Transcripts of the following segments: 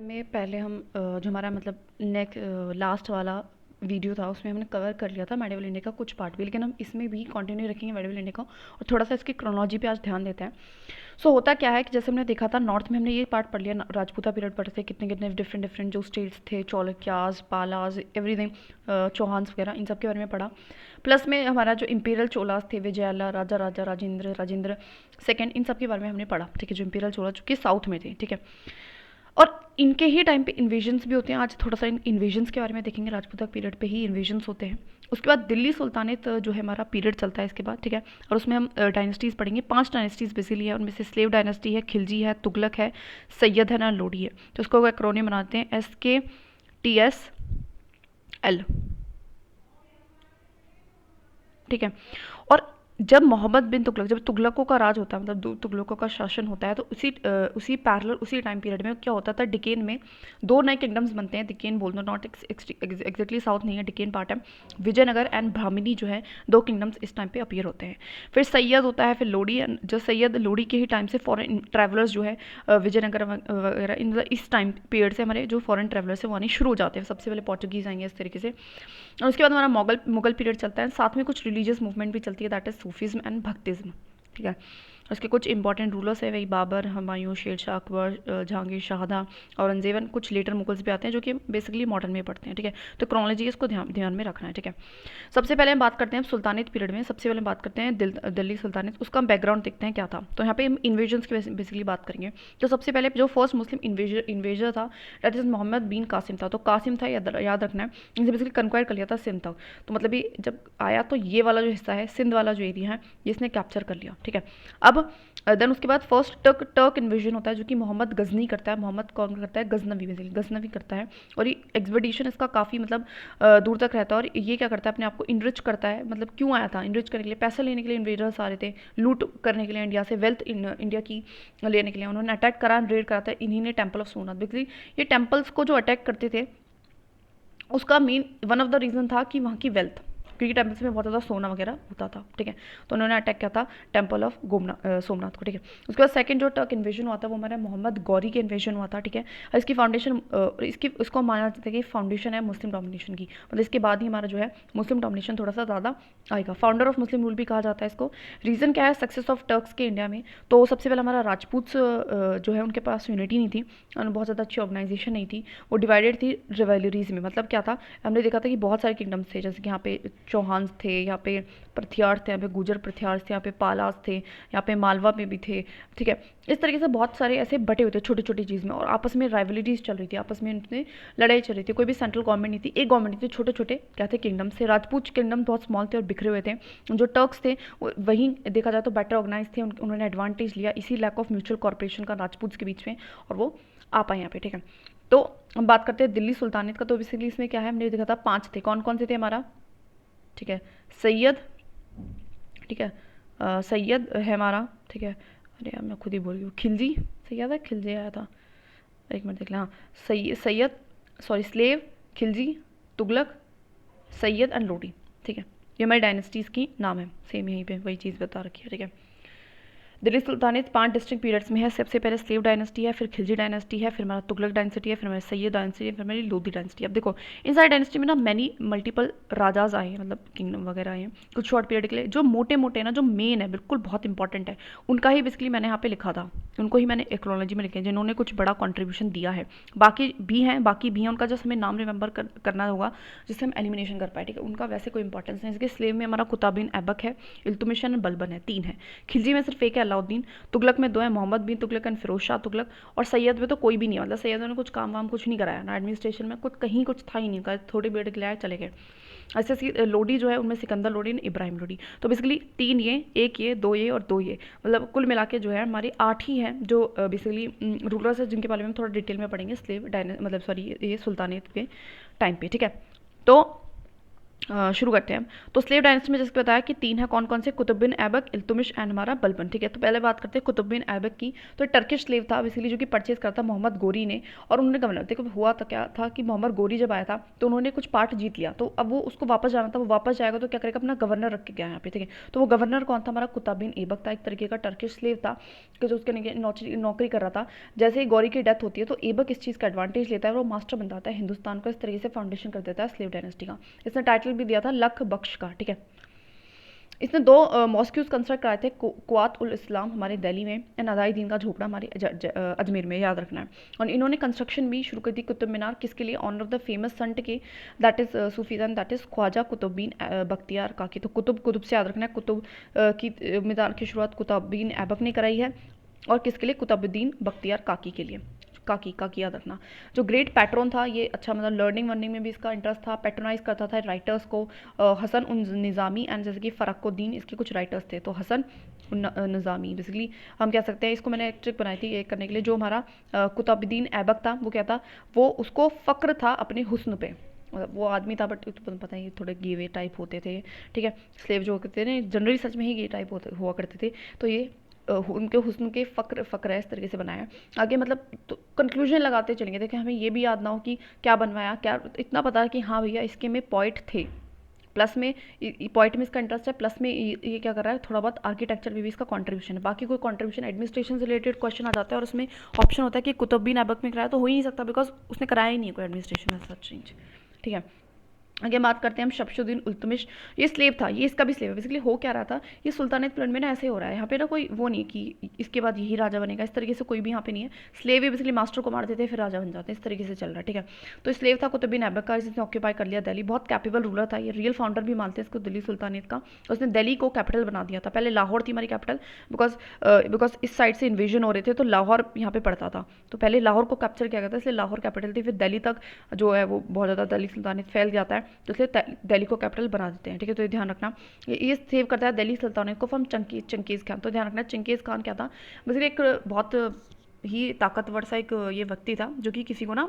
में पहले हम जो हमारा मतलब लास्ट वाला वीडियो था उसमें हमने कवर कर लिया था मेडिवल इंडिया का कुछ पार्ट भी, लेकिन हम इसमें भी कंटिन्यू रखेंगे मेडिवल इंडिया का और थोड़ा सा इसकी क्रोनोलॉजी पे आज ध्यान देते हैं। होता क्या है कि जैसे हमने देखा था नॉर्थ में हमने ये पार्ट पढ़ लिया, राजपूता पीरियड पढ़े थे, कितने कितने डिफरेंट डिफरेंट जो स्टेट्स थे, चालुक्यास, पालास, एवरीथिंग, चौहान्स वगैरह, इन सब के बारे में पढ़ा। प्लस में हमारा जो इंपीरियल चोलास थे, विजयाला, राजा राजा राजेंद्र राजेंद्र सेकेंड, इन सब के बारे में हमने पढ़ा। ठीक है, जो इंपीरियल चोला जो कि साउथ में थे। ठीक है, और इनके ही टाइम पे इन्वेजन्स भी होते हैं। आज थोड़ा सा इन इन्वेजन्स के बारे में देखेंगे। राजपूता पीरियड पे ही इन्वेजन्स होते हैं। उसके बाद दिल्ली सुल्तानेत जो है हमारा पीरियड चलता है इसके बाद। ठीक है, और उसमें हम डायनेस्टीज़ पढ़ेंगे। 5 डायनेस्टीज़ बेसिकली है, उनमें से स्लेव डायनेस्टी है, खिलजी है, तुगलक है, सैयद है ना, लोडी है। तो उसको एक्रोनिम बनाते हैं SKTSL। ठीक है, और जब मोहम्मद बिन तुगलक, जब तुगलकों का राज होता है, मतलब तुगलकों का शासन होता है, तो उसी पैरेलल उसी टाइम पीरियड में क्या होता था, डिकेन में 2 नए किंगडम्स बनते हैं। डिकेन बोल दो, नॉट एग्जैक्टली साउथ नहीं है, डिकेन पार्ट है। विजयनगर एंड ब्राह्मणी जो है 2 किंगडम्स इस टाइम पे अपीयर होते हैं। फिर सैयद होता है, फिर लोडी। जो सैयद लोडी के ही टाइम से फॉरेन ट्रैवलर्स जो है विजयनगर वगैरह इस टाइम पीरियड से हमारे जो फॉरेन ट्रैवलर्स है वो आने शुरू हो जाते हैं। सबसे पहले पोर्चुगीज़ आएंगे इस तरीके से, और उसके बाद हमारा मुगल पीरियड चलता है। साथ में कुछ रिलीजियस मूवमेंट भी चलती है, दैट इज सूफीज़्म एंड भक्तिज़्म। ठीक है, उसके कुछ इंपॉर्टेंट रूलर्स है वही बाबर, हुमायूं, शेरशाह, अकबर, जहांगीर, शाहजहां, औरंगजेब, कुछ लेटर मुगल्स भी आते हैं जो कि बेसिकली मॉडर्न में पढ़ते हैं। ठीक है, तो क्रोनोलॉजी इसको ध्यान में रखना है। ठीक है, सबसे पहले हम बात करते हैं सुल्तानेत पीरियड में। सबसे पहले बात करते हैं दिल्ली सुल्तानेत, उसका बैकग्राउंड देखते हैं क्या था। तो यहाँ पे हम इन्वेजन्स की बेसिकली बात करेंगे। तो सबसे पहले जो फर्स्ट मुस्लिम इन्वेजर था दैट इज मोहम्मद बिन कासिम था। तो कासिम था, याद रखना है, इनसे बेसिकली कंक्वायर कर लिया था सिंध तक। तो मतलब ये जब आया तो ये वाला जो हिस्सा है, सिंध वाला जो एरिया है, ये इसने कैप्चर कर लिया। ठीक है, अब देन उसके बाद फर्स्ट टर्क इन्वेजन होता है जो कि मोहम्मद गजनी करता है। मोहम्मद कौन करता है? गजनवी, बेसिकली गजनवी करता है। और ये एक्सपेडिशन इसका काफ़ी मतलब दूर तक रहता है। और ये क्या करता है, अपने आप को इनरिच करता है। मतलब क्यों आया था? इनरिच करने के लिए, पैसा लेने के लिए इन्वेजर्स आ रहे थे, लूट करने के लिए इंडिया से, वेल्थ इंडिया की लेने के लिए। उन्होंने अटैक करा, रेड करा था। इन्हीं ने टेम्पल ऑफ सोमनाथ, बेसिकली ये टेम्पल्स को जो अटैक करते थे उसका main one of the reason था कि वहाँ की वेल्थ, क्योंकि टेम्पल्स में बहुत ज़्यादा सोना वगैरह होता था। ठीक है, तो उन्होंने अटैक किया था टेम्पल ऑफ सोमनाथ को। ठीक है, उसके बाद सेकंड जो टर्क इन्वेजन हुआ था वो हमारा मोहम्मद गौरी के इन्वेजन हुआ था। ठीक है, और इसकी फाउंडेशन इसको माना जाता है कि फाउंडेशन है मुस्लिम डोमिनेशन की। मतलब इसके बाद ही हमारा जो है मुस्लिम डोमिनेशन थोड़ा सा ज़्यादा आएगा। फाउंडर ऑफ मुस्लिम रूल भी कहा जाता है इसको। रीज़न क्या है? सक्सेस ऑफ टर्क्स के इंडिया में। तो सबसे पहले हमारा राजपूत जो है उनके पास यूनिटी नहीं थी और बहुत ज़्यादा अच्छी ऑर्गेनाइजेशन नहीं थी, वो डिवाइडेड थी रिवेलरीज में। मतलब क्या था, हमने देखा था कि बहुत सारे किंगडम्स थे, जैसे कि यहाँ पे चौहान्स थे, यहाँ पे प्रथियार थे, यहाँ पे गुजर प्रथियार थे, यहाँ पे पालास थे, यहाँ पे मालवा में भी थे। ठीक है, इस तरीके से बहुत सारे ऐसे बटे हुए थे छोटी छोटी चीज़ में, और आपस में राइवलरीज चल रही थी, आपस में उनमें लड़ाई चल रही थी। कोई भी सेंट्रल गवर्नमेंट नहीं थी, एक गवर्नमेंट थी। छोटे छोटे क्या थे? किंगडम्स थे। राजपूत किंगडम बहुत स्मॉल थे और बिखरे हुए थे। जो टर्क्स थे वहीं देखा जाए तो बेटर ऑर्गेनाइज थे, उन्होंने एडवांटेज लिया इसी लैक ऑफ म्यूचुअल कॉर्पोरेशन का राजपूत के बीच में, और वो आ पाए यहाँ पे। ठीक है, तो हम बात करते हैं दिल्ली सुल्तानेत का। तो बेसिकली इसमें क्या है, हमने देखा था 5 थे। कौन कौन से थे हमारा? ठीक है, सैयद। ठीक है, सैयद है हमारा। ठीक है, अरे यार मैं खुद ही बोल रही हूँ, खिलजी। सैयद है, खिलजी आया था, एक मिनट देख लें। हाँ, Syed, sorry, slave, Khilji, Tughlaq, Syed and Lodi. ठीक है, ये हमारी डायनेस्टीज़ की नाम है, सेम यहीं पे वही चीज़ बता रखी है। ठीक है, दिल्ली सुल्तानेत 5 डिस्ट्रिक्ट पीरियड्स में है। सबसे पहले स्लेव डायनेस्टी है, फिर खिलजी डायनेस्टी है, फिर हमारा तुगलक डायनेस्टी है, फिर हमारी सैयद डायनेस्टी है, फिर हमारी लोधी डायनेस्टी। अब देखो इन सारी डायनेस्टी में ना मल्टीपल राजाज आए हैं, मतलब किंगडम वगैरह आए हैं कुछ शॉर्ट पीरियड के लिए। जो मोटे मोटे ना, जो मेन है, बिल्कुल बहुत इंपॉर्टेंट है, उनका ही बेसिकली मैंने यहाँ पे लिखा था, उनको ही मैंने एक्रोलॉजी में लिखे हैं जिन्होंने कुछ बड़ा कॉन्ट्रीब्यूशन दिया है। बाकी भी हैं, उनका जस्ट हमें नाम रिमेंबर करना होगा जिससे हम एलिमिनेशन कर पाए। ठीक है, उनका वैसे कोई इंपॉर्टेंस नहीं। इसके स्लेव में हमारा कुतुबुद्दीन ऐबक है, इल्तुमिश एंड बलबन है, 3 है। खिलजी में सिर्फ एक है, अलाउद्दीन। तुगलक में 2 है, मोहम्मद बिन तुगलक एंड फिरोज शाह तुगलक। और सैयद में तो कोई भी नहीं है, मतलब सैयद ने कुछ काम वाम कुछ नहीं कराया ना, एडमिनिस्ट्रेशन में कुछ कहीं कुछ था ही नहीं, थोड़ी बेटे के लिए आए चले गए। ऐसे लोडी जो है उनमें सिकंदर लोडी और इब्राहिम लोडी। तो बेसिकली 3 ये, 1 ये, 2 ये और 2 ये, मतलब कुल मिला के जो है हमारी 8 ही हैं जो बेसिकली रूलर्स है, जिनके बारे में हम थोड़ा डिटेल में पढ़ेंगे स्लेव मतलब सॉरी ये सुल्तानेत के टाइम पे। ठीक है, तो शुरू करते हैं हम। तो स्लेव डायनेस्टी में जैसे बताया कि 3 है, कौन कौन से, कुतुब बिन ऐबक, इल्तुमिश एंड हमारा बलबन। ठीक है, तो पहले बात करते हैं कुतुब बिन ऐबक की। तो टर्किश स्लेव था बेसिकली, जो कि परचेज करता मोहम्मद गोरी ने, और उन्होंने गवर्नर, देखो हुआ तो क्या था कि मोहम्मद गोरी जब आया था तो उन्होंने कुछ पार्ट जीत लिया, तो अब वो उसको वापस जाना था, वो वापस जाएगा तो क्या करेगा, अपना गवर्नर रख के गया यहाँ पे। ठीक है, तो वो गवर्नर कौन था, हमारा कुतुब बिन ऐबक था, एक तरीके का टर्किश स्लेव था कि जो उसके नौकरी कर रहा था। जैसे ही गौरी की डेथ होती है तो ऐबक इस चीज़ का एडवांटेज लेता है और वो मास्टर बन जाता है हिंदुस्तान को, इस तरीके से फाउंडेशन कर देता है स्लेव डायनेस्टी का। इसने टाइटल भी दिया था लख बख्श का। ठीक है, इसने 2 मॉस्क्यूज कंस्ट्रक्ट कराए थे, कुआत उल इस्लाम हमारे दिल्ली में एंड अदाई दीन का झोपड़ा हमारे अजमेर में, याद रखना है। और इन्होंने कंस्ट्रक्शन भी शुरू कर दी कुतुब मीनार, किसके लिए, ऑनर ऑफ द फेमस संत के, दैट इज सूफीजन, दैट इज ख्वाजा कुतुबीन बख्तियार काकी। तो कुतुब से याद रखना है, कुतुब की मीनार की शुरुआत कुतुबीन ऐबक ने कराई है, और किसके लिए, कुतुबुद्दीन बख्तियार काकी के लिए। काकी याद रखना। जो ग्रेट पैट्रोन था ये, अच्छा मतलब लर्निंग वर्निंग में भी इसका इंटरेस्ट था, पैट्रोनाइज करता था राइटर्स को, हसन उन निज़ामी एंड जैसे कि फ़रक्कुद्दीन, इसके कुछ राइटर्स थे। तो हसन निज़ामी बेसिकली हम कह सकते हैं, इसको मैंने एक ट्रिक बनाई थी ये करने के लिए। जो हमारा कुतुबुद्दीन ऐबक था वो क्या था, वो उसको फ़क्र था अपने हुस्न पे, मतलब वो आदमी था बट पता ही थोड़े गेवे टाइप होते थे। ठीक है, स्लेव जो होते थे ना जनरली सच में ही गे टाइप होते हुआ करते थे, तो ये उनके हुस्न के फ़क्र है, इस तरीके से बनाया। आगे मतलब तो कंक्लूजन लगाते चलेंगे, देखिए हमें ये भी याद ना हो कि क्या बनवाया, क्या इतना पता है कि हाँ भैया इसके में पॉइंट थे, प्लस में पॉइंट में इसका इंटरेस्ट है, प्लस में ये क्या कर रहा है, थोड़ा बहुत आर्किटेक्चर में भी इसका कंट्रीब्यूशन है। बाकी कोई कंट्रीब्यूशन एडमिनिस्ट्रेशन से रिलेटेड क्वेश्चन आ जाता है और उसमें ऑप्शन होता है कि कुतुबुद्दीन ऐबक में कराया, तो हो ही नहीं सकता बिकॉज उसने कराया ही नहीं कोई एडमिनिस्ट्रेशन में सच चेंज। ठीक है, आगे बात करते हैं हम शमशुद्दीन उल्तुमिश। ये स्लेव था, ये इसका भी स्लेव है। बेसिकली हो क्या रहा था, ये सुल्तानेट पीरियड में ना ऐसे हो रहा है, यहाँ पे ना कोई वो नहीं कि इसके बाद यही राजा बनेगा, इस तरीके से कोई भी यहाँ पे नहीं है। स्लेव ही बेसिकली मास्टर को मार देते हैं फिर राजा बन जाते हैं, इस तरीके से चल रहा है। ठीक है, तो स्लेव था कुतुब बिन ऐबक का, जिसने ऑक्यूपाई कर लिया दिल्ली। बहुत कैपेबल रूलर था ये, रियल फाउंडर भी मानते हैं इसको दिल्ली सुल्तानेट का। उसने दिल्ली को कैपिटल बना दिया था, पहले लाहौर थी हमारी कैपिटल, बिकॉज इस साइड से इन्वेजन हो रहे थे तो लाहौर यहाँ पे पड़ता था, तो पहले लाहौर को कैप्चर किया गया था, इसलिए लाहौर कैपिटल थी। फिर दिल्ली तक जो है वो बहुत ज़्यादा दिल्ली सुल्तानेट फैल जाता है, तो इसलिए दिल्ली को कैपिटल बना देते हैं। ठीक है, तो ये ध्यान रखना, ये सेव करता है दिल्ली सुल्तानेट को फ्रॉम चंगेज़ खान। तो ध्यान रखना चंगेज़ खान क्या था, बेसिकली एक बहुत ही ताकतवर सा एक ये व्यक्ति था जो कि किसी को ना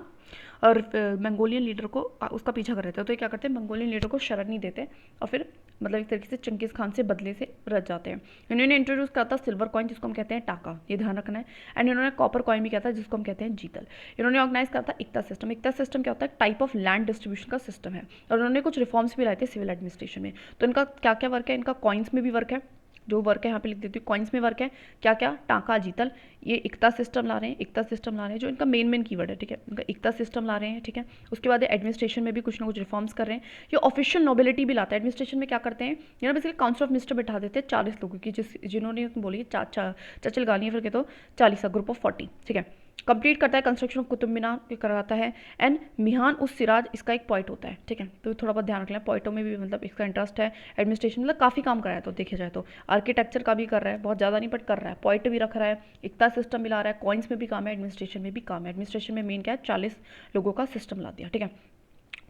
और मंगोलियन लीडर को उसका पीछा कर रहे थे, तो ये क्या करते हैं, मंगोलियन लीडर को शरण नहीं देते और फिर मतलब एक तरीके से चंगेज़ खान से बदले से रच जाते हैं। इन्होंने इंट्रोड्यूस करा था सिल्वर कॉइन, जिसको हम कहते हैं टाका, ये ध्यान रखना है। एंड इन्होंने कॉपर कॉइन भी किया था, जिसको हम कहते हैं जीतल। इन्होंने ऑर्गेनाइज करा था इक्ता सिस्टम। इक्ता सिस्टम क्या होता है, टाइप ऑफ लैंड डिस्ट्रीब्यूशन का सिस्टम है, और उन्होंने कुछ रिफॉर्म्स भी लाए थे सिविल एडमिनिस्ट्रेशन में। तो इनका क्या क्या वर्क है, इनका कॉइन्स में भी वर्क है, जो वर्क है यहाँ पे लिख देती हूँ, कॉइन्स में वर्क है, क्या क्या, टाका जीतल, ये इक्ता सिस्टम ला रहे हैं, इक्ता सिस्टम ला रहे हैं, जो इनका मेन कीवर्ड है। ठीक है, इनका इक्ता सिस्टम ला रहे हैं। ठीक है, उसके बाद एडमिनिस्ट्रेशन में भी कुछ ना कुछ रिफॉर्म्स कर रहे हैं। ये ऑफिशियल नोबिलिटी भी लाता है एडमिनिस्ट्रेशन में, क्या करते हैं ये ना बेसिकली काउंसिल ऑफ मिनिस्टर बैठा देते हैं 40 लोगों की, जिन्होंने बोली चचल गालियाँ फिर के तो 40 ग्रुप ऑफ 40। ठीक है, कंप्लीट करता है कंस्ट्रक्शन ऑफ कुतुब मीनार कराता है, एंड मिहान उस सिराज इसका एक पॉइंट होता है। ठीक है, तो थोड़ा बहुत ध्यान रख लें, पॉइंटों में भी मतलब इसका इंटरेस्ट है। एडमिनिस्ट्रेशन मतलब काफ़ी काम कर रहा है, तो देखा जाए तो आर्किटेक्चर का भी कर रहा है, बहुत ज़्यादा नहीं बट कर रहा है, पॉइंट भी रख रहा है, इक्ता सिस्टम भी ला रहा है, कॉइन्स में भी काम है, एडमिनिस्ट्रेशन में भी काम है। एडमिनिस्ट्रेशन में मेन क्या है, 40 लोगों का सिस्टम ला दिया। ठीक है,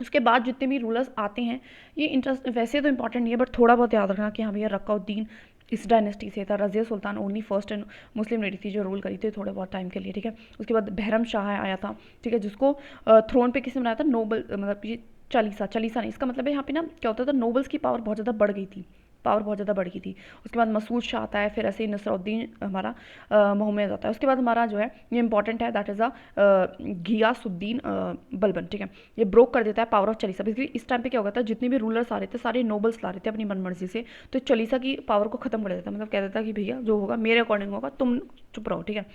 उसके बाद जितने भी रूलर्स आते हैं ये इंटरेस्ट वैसे तो इंपॉर्टेंट नहीं है बट थोड़ा बहुत याद रखना कि हाँ भैया रक्काउद्दीन इस डायनेस्टी से था। Razia Sultan only first and Muslim lady थी जो रूल करी थी थोड़े बहुत टाइम के लिए। ठीक है, उसके बाद बहरम शाह आया था। ठीक है, जिसको थ्रोन पे किसने बनाया था, नोबल, मतलब ये चालीसा नहीं, इसका मतलब है यहाँ पे ना क्या होता था, नोबल्स की पावर बहुत ज़्यादा बढ़ गई थी, पावर बहुत ज़्यादा बढ़ गई थी। उसके बाद मसूद शाह आता है, फिर ऐसे ही नसरुद्दीन हमारा मोहम्मद आता है। उसके बाद हमारा जो है ये इंपॉर्टेंट है, दैट इज़ घियासुद्दीन बलबन। ठीक है, ये ब्रोक कर देता है पावर ऑफ चालीसा। बेसिकली इस टाइम पे क्या होता है, जितने भी रूलर्स आ रहे थे सारे नोबल्स ला रहे थे अपनी मनमर्जी से, तो चालीसा की पावर को खत्म कर देता है, मतलब कह देता है कि भैया जो होगा मेरे अकॉर्डिंग होगा, तुम चुप रहो। ठीक है,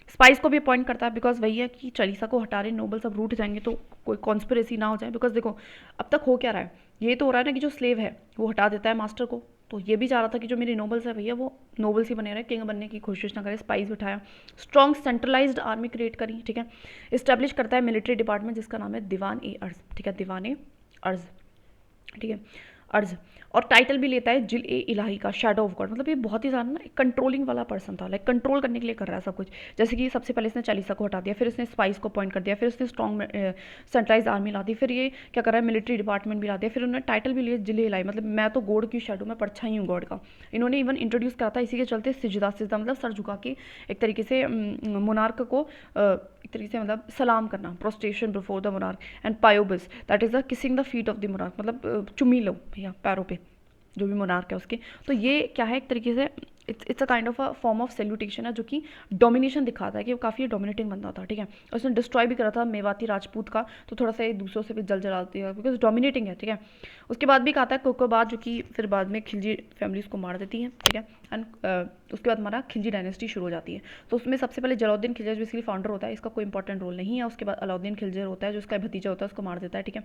स्पाइस को भी अपॉइंट करता है बिकॉज वही है कि चालीसा को हटा रहे, नोबल सब रूट जाएंगे तो कोई कॉन्स्पिरेसी ना हो जाए। बिकॉज देखो अब तक हो क्या रहा है, ये तो हो रहा है ना कि जो स्लेव है वो हटा देता है मास्टर को, तो ये भी चाह रहा था कि जो मेरे नोबल्स है भैया वो नोबल्स ही बने रहे, किंग बनने की कोशिश ना करे। स्पाइस बिठाया, स्ट्रॉन्ग सेंट्रलाइज्ड आर्मी क्रिएट करी। ठीक है, इस्टेब्लिश करता है मिलिट्री डिपार्टमेंट जिसका नाम है दीवान ए अर्ज। ठीक है, दीवान ए अर्ज। ठीक है, अर्ज। और टाइटल भी लेता है जिल ए इलाही का, शैडो ऑफ गॉड। मतलब ये बहुत ही ज़्यादा ना कंट्रोलिंग वाला पर्सन था, लाइक कंट्रोल करने के लिए कर रहा है सब कुछ। जैसे कि सबसे पहले इसने चालीसा को हटा दिया, फिर इसने स्पाइस को अपॉइंट कर दिया, फिर इसने स्ट्रॉन्ग सेंट्रलाइज आर्मी ला दी, फिर ये क्या कर रहा है मिलिट्री डिपार्टमेंट भी ला दिया, फिर उन्होंने टाइटल भी लिया जिल ए इलाही, मतलब मैं तो गॉड की शैडो में परछाई हूँ गॉड का। इन्होंने इवन इंट्रोड्यूस करा था इसी के चलते सिजदा, सिजदा मतलब सर झुका के एक तरीके से मोनार्क को एक तरीके से मतलब सलाम करना, prostration before the monarch. And पायोबिस that is the kissing the feet of the monarch, मतलब चुमी लो भैया पैरों पे जो भी मोनार्क है उसके। तो ये क्या है एक तरीके से it's a kind of a form of salutation है जो कि डोमिनेशन दिखाता है कि वो काफ़ी डोमिनेटिंग बंदा था, ठीक है। और उसने डिस्ट्रॉय भी करा था मेवाती राजपूत का, तो थोड़ा सा ये दूसरों से भी जल जलाती है बिकॉज डोमिनेटिंग है, ठीक है। उसके बाद भी कहता है कोकोबाद जो कि फिर बाद में खिलजी फैमिलीज को मार देती है, ठीक है। एंड उसके बाद हमारा खिलजी डायनेस्टी शुरू हो जाती है। तो उसमें सबसे पहले जलाउद्दीन खिलजी बेसिकली फाउंडर होता है, इसका कोई इंपॉर्टेंट रोल नहीं है। उसके बाद अलाउद्दीन खिलजी होता है जो उसका भतीजा होता है, उसको मार देता है, ठीक है।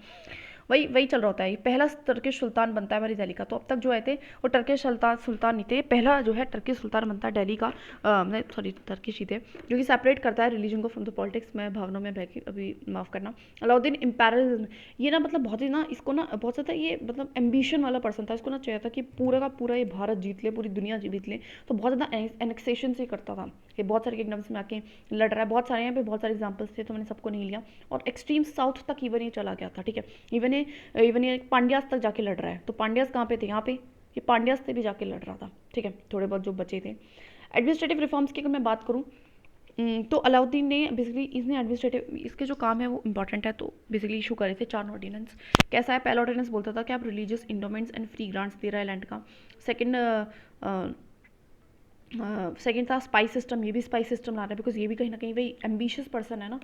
वही वही चल रहा होता है। पहला टर्किश सुल्तान बनता है हमारी दिल्ली का। तो अब तक जो आए थे वो टर्किश सुल्तान नहीं थे, पहला जो है टर्किश सुल्तान बनता है दिल्ली का, सॉरी टर्किश ही थे, जो कि सेपरेट करता है रिलीजन को फ्रॉम द पॉलिटिक्स। मैं भावनाओं में बह अभी माफ़ करना। अलाउद्दीन इम्पेरियलिज्म, ये ना मतलब बहुत ही ना इसको ना बहुत ज़्यादा ये मतलब एम्बिशन वाला पर्सन था। इसको ना चाहिए था कि पूरा का पूरा ये भारत जीत ले, पूरी दुनिया जीत ले। तो बहुत ज़्यादा एनेक्सेशन से करता था। ये बहुत सारे किंगडम्स में आके लड़ रहा है, बहुत सारे यहाँ पे बहुत सारे एग्जाम्पल्स थे, तो मैंने सबको नहीं लिया। और एक्सट्रीम साउथ तक इवन ये चला गया था, ठीक है। इवन ये पांड्यास तक जाके लड़ रहा है। तो पांड्यास कहाँ पे थे, यहाँ पे ये पांड्यास से भी जाके लड़ रहा था, ठीक है। थोड़े बहुत जो बचे थे। एडमिनिस्ट्रेटिव रिफॉर्म्स की अगर मैं बात करूँ तो अलाउद्दीन ने बेसिकली इसने एडमिनिस्ट्रेटिव इसके जो काम है वो इंपॉर्टेंट है, तो बेसिकली इशू करे थे 4 ऑर्डिनेंस। कैसा है, पहला ऑर्डिनेंस बोलता था कि आप रिलीजियस इंडोमेंट्स एंड फ्री ग्रांट्स दे रहा है लैंड का। सेकेंड था स्पाइस सिस्टम, ये भी स्पाइस सिस्टम ला रहा है बिकॉज ये भी कहीं ना कहीं वही एम्बिशियस पर्सन है ना।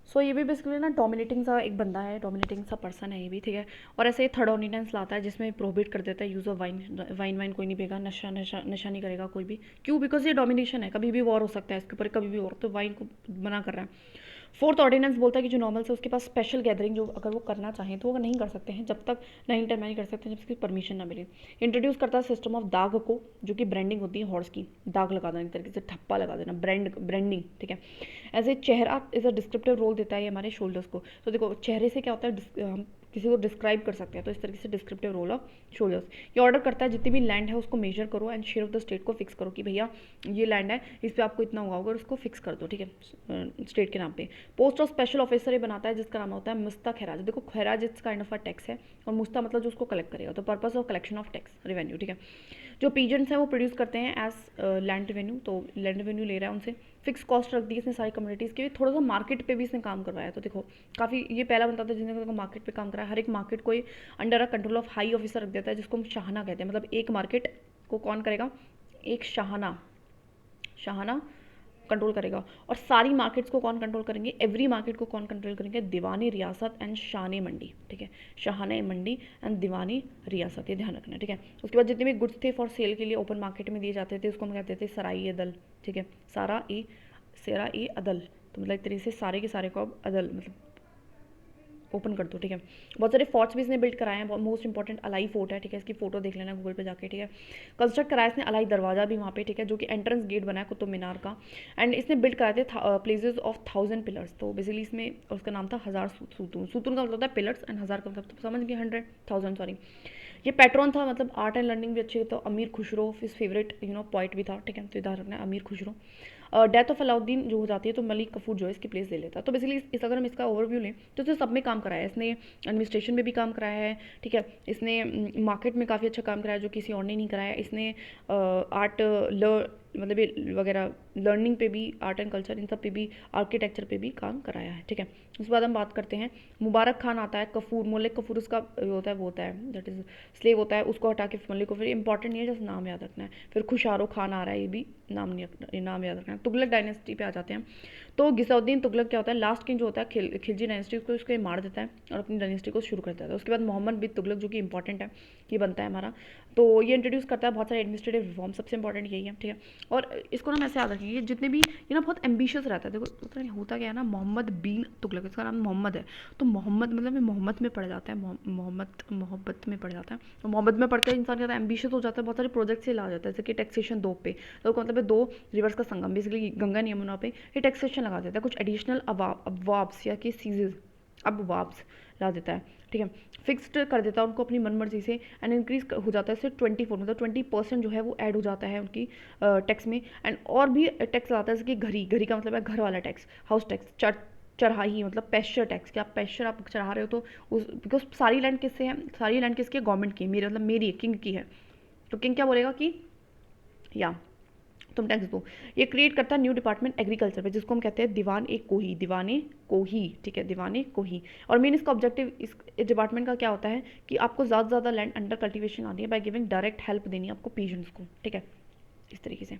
सो ये भी बेसिकली ना डोमिनेटिंग सा एक बंदा है, डोमिनेटिंग सा पर्सन है ये भी, ठीक है। और ऐसे थर्ड ऑर्डिनेंस लाता है जिसमें प्रोहिबिट कर देता है यूज़ ऑफ वाइन कोई नहीं पिएगा, नशा नहीं करेगा कोई भी। क्यों, बिकॉज ये डोमिनेशन है, कभी भी वॉर हो सकता है इसके ऊपर, कभी भी वॉर, तो वाइन को मना कर रहा है। फोर्थ ऑर्डिनेंस बोलता है कि जो नॉर्मल से उसके पास स्पेशल गैदरिंग जो अगर वो करना चाहें तो वो नहीं कर सकते हैं, जब तक नहीं इंटरमैरी कर सकते हैं जब उसकी परमिशन ना मिले। इंट्रोड्यूस करता है सिस्टम ऑफ दाग को, जो कि ब्रांडिंग होती है हॉर्स की, दाग लगा देना, एक तरीके से ठप्पा लगा देना, ब्रांडिंग, ठीक है। एज ए चेहरा इज अ डिस्क्रिप्टिव रोल देता है हमारे शोल्डर्स को। तो देखो चेहरे से क्या होता है, हम किसी को डिस्क्राइब कर सकते हैं, तो इस तरीके से डिस्क्रिप्टिव रोल ऑफ शोल्डर्स। ये ऑर्डर करता है जितनी भी लैंड है उसको मेजर करो and share of the state को फिक्स करो कि भैया ये लैंड है, इस पर आपको इतना हुआ होगा और उसको फिक्स कर दो, ठीक है, स्टेट के नाम पे। पोस्ट ऑफ स्पेशल ऑफिसर ये बनाता है जिसका नाम होता है मुस्ता खैराज। देखो खैराज it's kind of a tax है, और मुस्ता मतलब जो उसको कलेक्ट करेगा, तो purpose of collection of tax revenue, ठीक है। जो पीजेंट्स हैं वो प्रोड्यूस करते हैं एज लैंड रेवेन्यू, तो लैंड रेवेन्यू ले रहा है उनसे। फिक्स कॉस्ट रख दी इसने सारी कम्युनिटीज़ के, थोड़ा सा मार्केट पे भी इसने काम करवाया। तो देखो काफ़ी ये पहला बनता था जिसने मार्केट पे काम कराया। हर एक मार्केट को under a control of high officer रख देता है जिसको हम शाहना कहते हैं। मतलब एक मार्केट को कौन करेगा, एक शाहना कंट्रोल करेगा। और सारी मार्केट्स को कौन कंट्रोल करेंगे, एवरी मार्केट को कौन कंट्रोल करेंगे, दीवानी रियासत एंड शान मंडी, ठीक है। शाहान मंडी एंड दीवानी रियासत, ये ध्यान रखना, ठीक है। उसके बाद जितने भी गुड्स थे फॉर सेल के लिए ओपन मार्केट में दिए जाते थे उसको हम कहते थे सराई अदल, ठीक है। सेरा ए अदल, तो मतलब एक तरीके से सारे के सारे को अब अदल मतलब ओपन कर दो, ठीक है। बहुत सारे फोर्ट्स भी इसने बिल्ड कराए हैं। मोस्ट इंपॉर्टेंट अलाई फोर्ट है, ठीक है। इसकी फोटो देख लेना गूगल पे जाके, ठीक है। कंस्ट्रक्ट कराया इसने अलाई दरवाजा भी वहाँ पे, ठीक है, जो कि एंट्रेंस गेट बना है कुतुब मीनार का। एंड इसने बिल्ड कराए थे प्लेसेस ऑफ 1000 पिलर्स। तो बेसिकली इसमें उसका नाम था 1000 सुतून। सुतून का मतलब होता है पिलर्स एंड 1000 का मतलब समझ गए 100,000 सॉरी। ये पैट्रॉन था, मतलब आर्ट एंड लर्निंग भी अच्छी। तो अमीर खुसरो इस फेवरेट पोइट भी था, ठीक है। तो इधर रखना है अमीर खुसरो। डेथ ऑफ अलाउद्दीन जो हो जाती है तो मलिक कफूर जो है इसकी प्लेस ले लेता है। तो बेसिकली इस अगर हम इसका ओवरव्यू लें तो इसने सब में काम कराया है। इसने एडमिनिस्ट्रेशन में भी काम कराया है, ठीक है। इसने मार्केट में काफ़ी अच्छा काम कराया जो किसी और ने नहीं कराया। इसने आर्ट मतलब ये वगैरह लर्निंग पे भी, आर्ट एंड कल्चर इन सब पे भी, आर्किटेक्चर पे भी काम कराया है, ठीक है। उसके बाद हम बात करते हैं मुबारक खान आता है। कफूर, मलिक कफूर उसका होता है, वो होता है दैट इज़ स्लेव होता है, उसको हटा के मलिक कफूर, इंपॉर्टेंट नहीं है, जैसे नाम याद रखना है। फिर खुशारो खान आ रहा है, ये भी नाम नहीं रखना, नाम याद रखना है। तुगलक डायनेस्टी पे आ जाते हैं। तो गिसाउद्दीन तुगलक क्या होता है, लास्ट किंग जो होता है खिलजी डायनेस्टी को उसको मार देता है और अपनी डायनेस्टी को शुरू कर देता है। उसके बाद मोहम्मद बिन तुगलक जो कि इंपॉर्टेंट है, ये बनता है हमारा। तो ये इंट्रोड्यूस करता है बहुत सारे एडमिनिस्ट्रेटिव रिफॉर्म, सबसे इंपॉर्टेंट यही है, ठीक है। और इसको ना ऐसे याद रखेंगे जितने भी ये ना बहुत एम्बिशियस रहता है। देखो होता क्या है ना, मोहम्मद बिन तुगलक, इसका नाम मोहम्मद है। तो मोहम्मद मतलब मोहम्मद में पड़ जाता है, मोहब्बत में पड़ जाता है। तो मोहब्बत में पढ़कर इंसान ज़्यादा एम्बिशियस हो जाता है, बहुत सारे प्रोजेक्ट से ला जाता है, जैसे कि टैक्सेशन 2 पे। तो मतलब है 2 रिवर्स का संगम, बेसिकली गंगा यमुना पे ये टैक्सेशन लगा देता है। कुछ एडिशनल अवाब्स या कि सीजेज अब वापस ला देता है, ठीक है, फिक्स्ड कर देता है उनको अपनी मनमर्जी से, एंड इंक्रीज हो जाता है सिर्फ 24, मतलब 20% जो है वो ऐड हो जाता है उनकी टैक्स में। एंड और भी टैक्स आता है, जैसे कि घरी, घरी का मतलब है घर वाला टैक्स, हाउस टैक्स, चढ़ाई मतलब पेस्चर टैक्स, कि आप पेस्चर आप चढ़ा रहे हो तो उस, बिकॉज सारी लैंड किससे है, सारी लैंड किसकी है, गवर्नमेंट की, मेरी मतलब मेरी किंग की है, तो किंग क्या बोलेगा कि या तुम टैक्स दो। ये क्रिएट करता है न्यू डिपार्टमेंट एग्रीकल्चर पे, जिसको हम कहते हैं दीवान ए कोही, दीवाने कोही, ठीक है, दीवाने कोही। और मेन इसका ऑब्जेक्टिव इस डिपार्टमेंट का क्या होता है कि आपको ज़्यादा से ज़्यादा लैंड अंडर कल्टीवेशन आनी है बाय गिविंग डायरेक्ट हेल्प देनी है आपको पीजेंट्स को, ठीक है, इस तरीके से।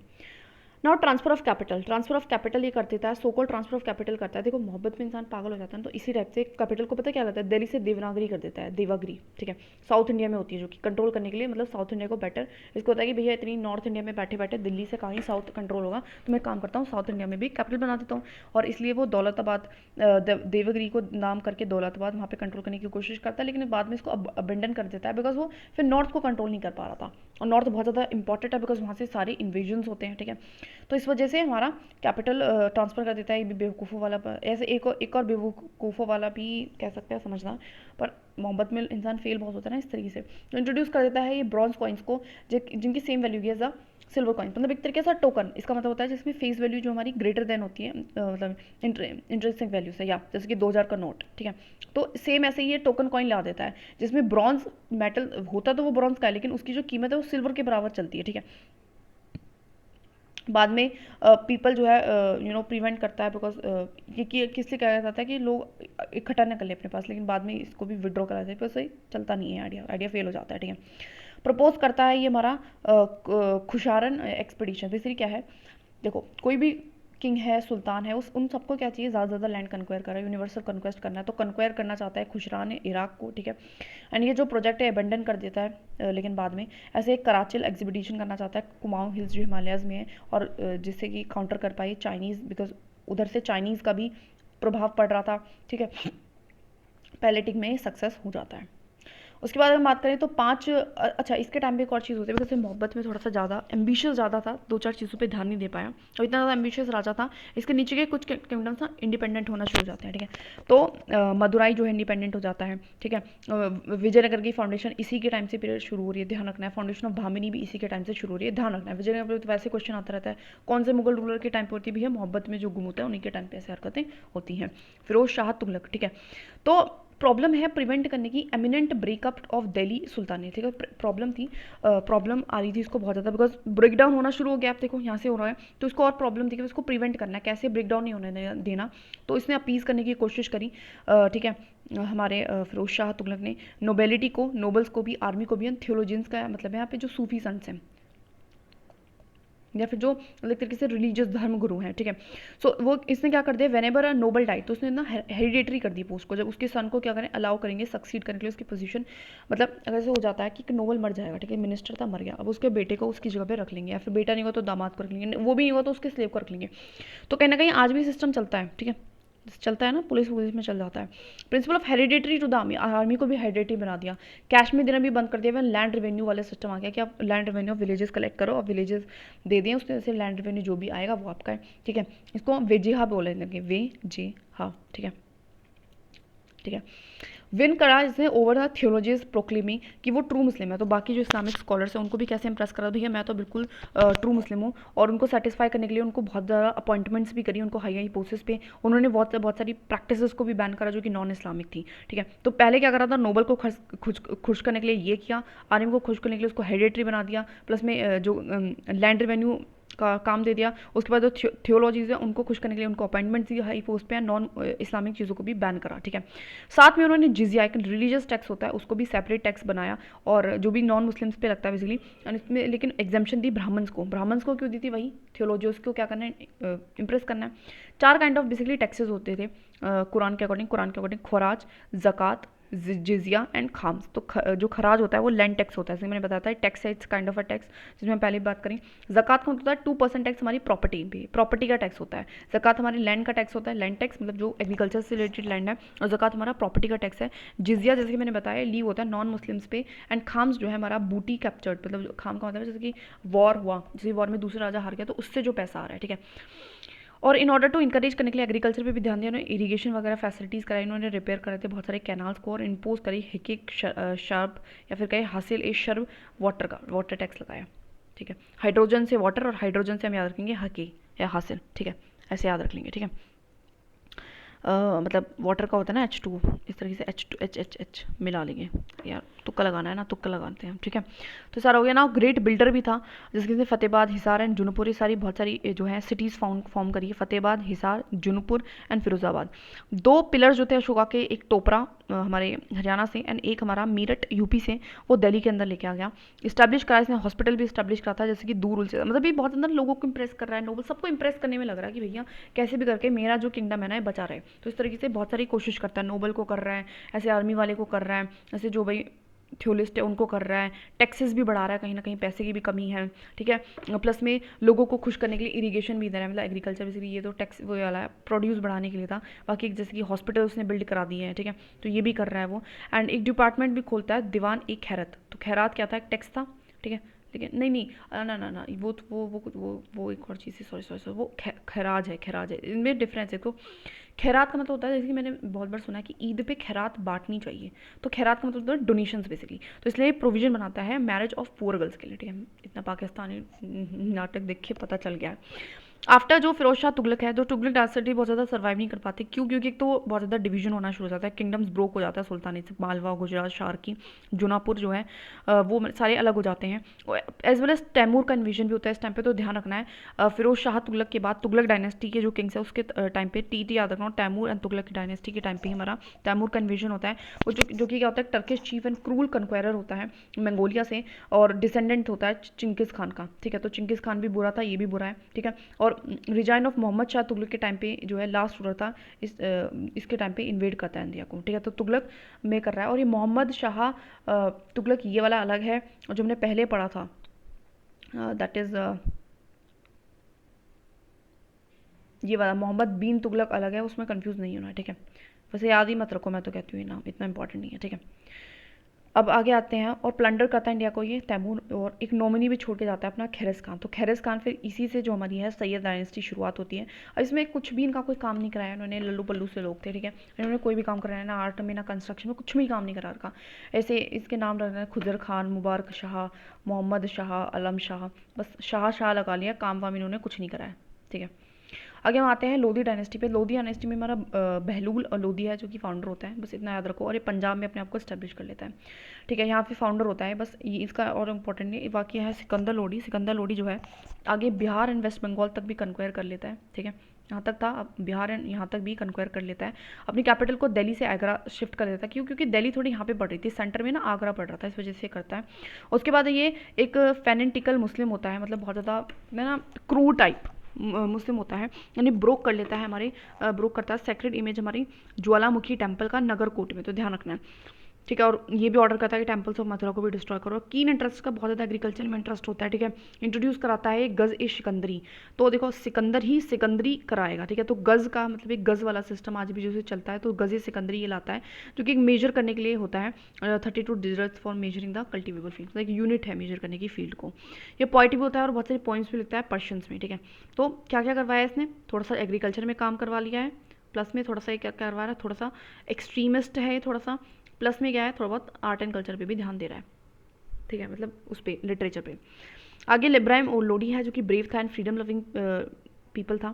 Now transfer of capital, transfer of capital ये कर देता है, so called transfer of capital करता है। देखो मोहब्बत में इंसान पागल हो जाता है ना, तो इसी टाइप से कैपिटल को पता क्या कहता है, दिल्ली से देवनागरी कर देता है, देवागरी, ठीक है, साउथ इंडिया में होती है, जो कि कंट्रोल करने के लिए, मतलब साउथ इंडिया को बेटर, इसको होता है कि भैया इतनी नॉर्थ इंडिया में बैठे बैठे दिल्ली से कहीं साउथ कंट्रोल होगा, तो मैं काम करता हूँ साउथ इंडिया में भी कैपिटल बना देता हूँ। और इसलिए वो दौलताबाद, देवगिरी को नाम करके दौलताबाद वहाँ पे कंट्रोल करने की कोशिश करता है, लेकिन बाद में इसको अबेंडन कर देता है, बिकॉज वो फिर नॉर्थ को कंट्रोल नहीं कर पा रहा था। और नॉर्थ बहुत ज़्यादा इंपॉर्टेंट है, बिकॉज वहाँ से सारे इन्वेजन्स होते हैं, ठीक है, तो इस वजह से हमारा कैपिटल ट्रांसफ़र कर देता है। ये भी बेवकूफ़ों वाला, ऐसे एक और बेवकूफ़ों वाला भी कह सकते हैं, समझना, पर मोहब्बत में इंसान फेल बहुत होता है ना इस तरीके से। तो इंट्रोड्यूस कर देता है ये ब्रॉन्ज कॉइन्स को, जिनकी सेम वैल्यू है एज अ सिल्वर कॉइन, मतलब एक तरीके से टोकन, इसका मतलब होता है जिसमें फेस वैल्यू जो हमारी ग्रेटर देन होती है, मतलब इंटरेस्टिंग वैल्यू से, या जैसे कि 2000 का नोट, ठीक है, तो सेम ऐसे ही ये टोकन कॉइन ला देता है, जिसमें ब्रॉन्ज मेटल होता तो वो ब्रॉन्ज का है, लेकिन उसकी जो कीमत है वो सिल्वर के बराबर चलती है, ठीक है। बाद में पीपल जो है प्रिवेंट करता है, बिकॉज ये किस लिए कहा जाता है कि लोग इकट्ठा न कर ले अपने पास, लेकिन बाद में इसको भी विड्रॉ करा जाए, सही चलता नहीं है, आइडिया फेल हो जाता है, ठीक है। प्रपोज करता है ये हमारा खुशारन एक्सपीडिशन। बेसिकली क्या है, देखो कोई भी किंग है, सुल्तान है, उस उन सबको क्या चाहिए, ज़्यादा से ज़्यादा लैंड कन्क्वायर करा, यूनिवर्सल कन्क्वेस्ट करना है, तो कन्क्वायर करना चाहता है खुशरान इराक को, ठीक है। एंड ये जो प्रोजेक्ट है अबेंडन कर देता है, लेकिन बाद में ऐसे एक कराचिल एग्जीबिशन करना चाहता है, कुमाऊं हिल्स जो हिमालयाज़ में है, और जिससे कि काउंटर कर पाए चाइनीज़, बिकॉज उधर से चाइनीज़ का भी प्रभाव पड़ रहा था, ठीक है। पैलेटिक में सक्सेस हो जाता है। उसके बाद अगर बात करें तो अच्छा इसके टाइम पे एक और चीज़ होती है, बिकॉज मोहब्बत में थोड़ा सा ज़्यादा एम्बिशियस ज़्यादा था, 2-4 चीज़ों पे ध्यान नहीं दे पाया, और इतना ज़्यादा एम्बिशियस राजा था, इसके नीचे के कुछ किंगडम्स ना इंडिपेंडेंट होना शुरू हो जाते हैं, ठीक है। तो मदुराई जो है इंडिपेंडेंट हो जाता है, ठीक है। विजयनगर की फाउंडेशन इसी के टाइम से पीरियड शुरू हो रही है, ध्यान रखना है। फाउंडेशन ऑफ भामिनी भी इसी के टाइम से शुरू हो रही है, ध्यान रखना है। विजयनगर तो वैसे क्वेश्चन आता रहता है, कौन से मुगल रूलर के टाइम पर होती है, मोहब्बत में जो गुम होता है उन्हीं के टाइम पर ऐसे हरकतें होती हैं। फिरोज शाह तुगलक, ठीक है। तो प्रॉब्लम है प्रिवेंट करने की, एमिनेंट ब्रेकअप ऑफ दिल्ली सुल्तानी, ठीक है, प्रॉब्लम थी, प्रॉब्लम आ रही थी इसको बहुत ज़्यादा, बिकॉज ब्रेक डाउन होना शुरू हो गया, आप देखो यहाँ से हो रहा है, तो इसको और प्रॉब्लम थी कि इसको प्रिवेंट करना है, कैसे ब्रेक डाउन नहीं होने देना, तो इसने अपीज करने की कोशिश करी, ठीक है, हमारे फिरोज शाह तुगलक ने नोबेलिटी को, नोबल्स को भी, आर्मी को भी, थियोलॉजियंस का मतलब है यहाँ पे जो सूफी संत हैं, या फिर जो एक तरीके से रिलीजियस धर्म गुरु हैं, ठीक है। सो वो इसने क्या कर दिया, वेनेवर अ नोबल डाइट, तो उसने ना हेरिडेटरी कर दी पोस्ट को, जब उसके सन को क्या करें अलाउ करेंगे सक्सीड करने के लिए उसकी पोजीशन, मतलब अगर ऐसे हो जाता है कि नोबल मर जाएगा, ठीक है, मिनिस्टर था मर गया, अब उसके बेटे को उसकी जगह पे रख लेंगे, या फिर बेटा नहीं हुआ तो दामाद को रख लेंगे, वो भी नहीं हुआ तो उसके स्लेव को रख लेंगे। तो कहीं ना कहीं आज भी सिस्टम चलता है, ठीक है, चलता है ना, पुलिस में चल जाता है। Principal of hereditary to the army, army को भी हेरिडेटरी बना दिया। कैश में देना भी बंद कर दिया, वह लैंड रेवेन्यू वाले सिस्टम आ गया कि आप land revenue of villages collect करो और विलेजेस दे दिए, उससे से लैंड रेवेन्यू जो भी आएगा वो आपका है, ठीक है। इसको वेजिहा बोले लगे, वेजिहा, ठीक है, ठीक है। विन करा इसने ओवर द थियोलॉजीज प्रोक्लेमिंग कि वो ट्रू मुस्लिम है, तो बाकी जो इस्लामिक स्कॉलर्स हैं उनको भी कैसे इंप्रेस करा, भैया मैं तो बिल्कुल ट्रू मुस्लिम हूँ, और उनको सेटिस्फाई करने के लिए उनको बहुत ज़्यादा अपॉइंटमेंट्स भी करी, उनको हाई पोस्टेस पे उन्होंने बहुत सारी प्रैक्टिसेस को भी बैन करा जो कि नॉन इस्लामिक थी, ठीक है। तो पहले क्या करा था, नोबल को खुश करने के लिए ये किया, आर्मी को खुश करने के लिए उसको हेरिडेटरी बना दिया, प्लस में जो लैंड रेवेन्यू का काम दे दिया। उसके बाद जो थियोलॉजीज है उनको खुश करने के लिए उनको अपॉइंटमेंट्स दी, हाई पोस्ट पे, नॉन इस्लामिक चीज़ों को भी बैन करा, ठीक है। साथ में उन्होंने जिजिया, एक रिलीजियस टैक्स होता है, उसको भी सेपरेट टैक्स बनाया, और जो भी नॉन मुस्लिम्स पे लगता है बेसिकली, एंड इसमें लेकिन एग्जाम्पशन दी ब्राह्मण्स को क्यों दी थी, वही थियोलॉजीज को क्या करना है, इंप्रेस करना है। 4 काइंड ऑफ बेसिकली टैक्सेस होते थे कुरान के अकॉर्डिंग, खराज, ज़कात, जिजिया एंड खाम्स। तो जो खराज होता है वो लैंड टैक्स होता है, जैसे मैंने बताया था, टैक्स है, it's kind of a tax, जिसमें हम पहले बात करें। ज़कात का होता है 2% टैक्स, हमारी प्रॉपर्टी का टैक्स होता है। ज़कात हमारी लैंड का टैक्स होता है, लैंड टैक्स मतलब जो एग्रीकल्चर से रिलेटेड लैंड है, और ज़कात हमारा प्रॉपर्टी का टैक्स है। जिजिया जैसे कि मैंने बताया लीव होता है नॉन मुस्लिम्स पे, एंड खाम्स जो है हमारा बूटी कैप्चर्ड, मतलब खाम का मतलब जैसे कि वॉर हुआ, जैसे वॉर में दूसरा राजा हार गया तो उससे जो पैसा आ रहा है, ठीक है। और इन ऑर्डर टू इंकरेज करने के लिए एग्रीकल्चर पे भी ध्यान दिया उन्होंने, इरीगेशन वगैरह फैसिलिटीज़ कराई, उन्होंने रिपेयर कराए थे बहुत सारे कैनाल्स को, और इम्पोज करी हिक शर्ब या फिर कहे हासिल ए शर्ब वाटर का वाटर टैक्स लगाया। ठीक है, हाइड्रोजन से वाटर और हाइड्रोजन से हम याद रखेंगे हकी या हासिल। ठीक है, ऐसे याद रख लेंगे। ठीक है, मतलब वाटर का होता है ना H2, इस तरीके से H2H मिला लेंगे। यार तुक्का लगाना है ना, तुक्का लगाते हैं हम। ठीक है, तो सारा हो गया ना। ग्रेट बिल्डर भी था, जिसके से फतेहबाद, हिसार एंड जूनपुर, ये सारी बहुत सारी जो है सिटीज़ फॉर्म करी है, फतेहबाद, हिसार, जूनपुर एंड फिरोजाबाद। 2 पिलर्स जो थे अशोका के, एक टोपरा हमारे हरियाणा से एंड एक हमारा मीरठ यूपी से, वो दिल्ली के अंदर लेके आ गया। इस्टेब्लिश करा इसने, हॉस्पिटल भी इस्टेब्लिश करा था, जैसे कि दूर उल से, मतलब ये बहुत अंदर लोगों को इंप्रेस कर रहा है, नोबल सबको इंप्रेस करने में लग रहा है कि भैया कैसे भी करके मेरा जो किंगडम है ना ये बचा रहे। तो इस तरीके से बहुत सारी कोशिश करता है, नोबल को कर रहा है, ऐसे आर्मी वाले को कर रहा है, ऐसे जो भाई थ्योलिस्ट है उनको कर रहा है, टैक्सेस भी बढ़ा रहा है, कहीं ना कहीं पैसे की भी कमी है। ठीक है, प्लस में लोगों को खुश करने के लिए इरीगेशन भी दे रहा है, मतलब एग्रीकल्चर बेसिकली ये तो टैक्स वो वाला है, प्रोड्यूस बढ़ाने के लिए था। बाकी जैसे कि हॉस्पिटल उसने बिल्ड करा दिए हैं। ठीक है, तो ये भी कर रहा है वो। एंड एक डिपार्टमेंट भी खोलता है, दीवान एक खैरत। तो खैरात क्या था, एक टैक्स था। ठीक है, लेकिन नहीं नहीं ना ना ना वो एक और चीज़ है, सॉरी वो खैराज है, इनमें डिफरेंस है। तो खैरात का मतलब होता है, जैसे कि मैंने बहुत बार सुना है कि ईद पे खैरात बांटनी चाहिए, तो खैरात का मतलब होता है डोनेशंस बेसिकली। तो इसलिए प्रोविजन बनाता है मैरिज ऑफ पुअर गर्ल्स के लिए। ठीक है, इतना पाकिस्तानी नाटक देख के पता चल गया है। आफ्टर जो फिरोज शाह तुगलक है, जो तुगलक डायनेस्टी बहुत ज़्यादा सर्वाइव नहीं कर पाती, क्यों? क्योंकि एक तो बहुत ज़्यादा डिवीजन होना शुरू हो जाता है, किंगडम्स ब्रोक हो जाता है सुल्तानेट से, मालवा, गुजरात, शारकी, जूनापुर जो है वो सारे अलग हो जाते हैं। एज वेल एज तैमूर का इन्वेजन भी होता है इस टाइम पे, तो ध्यान रखना है। फिरोज शाह तुगलक के बाद तुगलक डायनेस्टी के जो किंग्स है उसके टाइम पे, टी याद रखना, तैमूर एंड तुगलक की डायनेस्टी के टाइम पे ही हमारा तैमूर का इन्वेजन होता है। वो जो कि क्या होता है, टर्किश चीफ एंड क्रूल कन्क्वायरर होता है मंगोलिया से, और डिसेंडेंट होता है चिंगिस खान का। ठीक है, तो चिंगिस खान भी बुरा था, ये भी बुरा है। ठीक है, और रिजाइन ऑफ मोहम्मद शाह तुगलक के टाइम पे जो है लास्ट रूलर था, इसके टाइम पे इन्वेड करता है इंडिया को। ठीक है, तो तुगलक में कर रहा है। और ये मोहम्मद शाह तुगलक ये वाला अलग है, और जो हमने पहले पढ़ा था दैट इज़ ये वाला मोहम्मद बिन तुगलक अलग है, उसमें कंफ्यूज नहीं होना है। ठीक है, वैसे याद ही मत रखो, मैं तो कहती हूँ ये नाम इतना इंपॉर्टेंट नहीं है। ठीक है, अब आगे आते हैं, और प्लंडर करता है इंडिया को ये तैमूर, और एक नॉमिनी भी छोड़ के जाता है अपना खैरस खान। तो खैरस खान फिर इसी से जो हमारी है सैयद डायनेस्टी शुरुआत होती है। और इसमें कुछ भी इनका कोई काम नहीं कराया उन्होंने, लल्लू पल्लू से लोग थे। ठीक है, इन्होंने कोई भी काम कराया ना, आर्ट में ना कंस्ट्रक्शन में, कुछ भी काम नहीं करा रखा। ऐसे इसके नाम रख रहे हैं, खुजर खान, मुबारक शाह, मोहम्मद शाह, अलम शाह, बस शाह लगा लिया, काम वाम इन्होंने कुछ नहीं कराया। ठीक है, आगे हम आते हैं लोधी डायनेस्टी पे। लोधी डायनेस्टी में हमारा बहलूल लोधी है जो कि फाउंडर होता है, बस इतना याद रखो। और ये पंजाब में अपने आप को स्टैब्लिश कर लेता है। ठीक है, यहाँ पे फाउंडर होता है, बस ये इसका और इम्पोर्टेंट नहीं। बाकी है सिकंदर लोधी। सिकंदर लोधी जो है आगे बिहार एंड वेस्ट बंगाल तक भी कन्क्वायर कर लेता है। ठीक है, यहाँ तक था, अब बिहार एंड यहाँ तक भी कन्क्वायर कर लेता है। अपनी कैपिटल को दिल्ली से आगरा शिफ्ट कर देता है, क्यों? क्योंकि दिल्ली थोड़ी यहाँ पे पड़ रही थी, सेंटर में ना आगरा पड़ रहा था, इस वजह से करता है। उसके बाद ये एक फेनेटिकल मुस्लिम होता है, मतलब बहुत ज़्यादा ना क्रूर टाइप मुस्लिम होता है, यानी ब्रोक कर लेता है हमारी, ब्रोक करता है सेक्रेड इमेज हमारी ज्वालामुखी टेम्पल का नगरकोट में, तो ध्यान रखना है। ठीक है, और ये भी ऑर्डर करता है कि टेम्पल्स ऑफ मथुरा को भी डिस्ट्रॉय करो। कीन इंटरेस्ट का बहुत ज़्यादा एग्रीकल्चर में इंटरेस्ट होता है। ठीक है, इंट्रोड्यूस कराता है गज़ ए सिकंदरी। तो देखो सिकंदर ही सिकंदरी कराएगा। ठीक है, तो गज़ का मतलब एक गज़ वाला सिस्टम आज भी जो चलता है, तो गज़ ए सिकंदरी ये लाता है, जो कि एक मेजर करने के लिए होता है 32 digits for measuring the cultivable field, एक यूनिट है मेजर करने की फील्ड को। ये पॉइंट भी होता है और बहुत सारे पॉइंट्स भी लिखता है पर्शियंस में। ठीक है, तो क्या क्या करवाया इसने, थोड़ा सा एग्रीकल्चर में काम करवा लिया है, प्लस में थोड़ा सा क्या करवा रहा है, थोड़ा सा एक्सट्रीमिस्ट है थोड़ा सा, प्लस में क्या है थोड़ा बहुत आर्ट एंड कल्चर पे भी ध्यान दे रहा है। ठीक है, मतलब उस पर लिटरेचर पे। आगे इब्राहिम लोडी है, जो कि ब्रेव था एंड फ्रीडम लविंग पीपल था।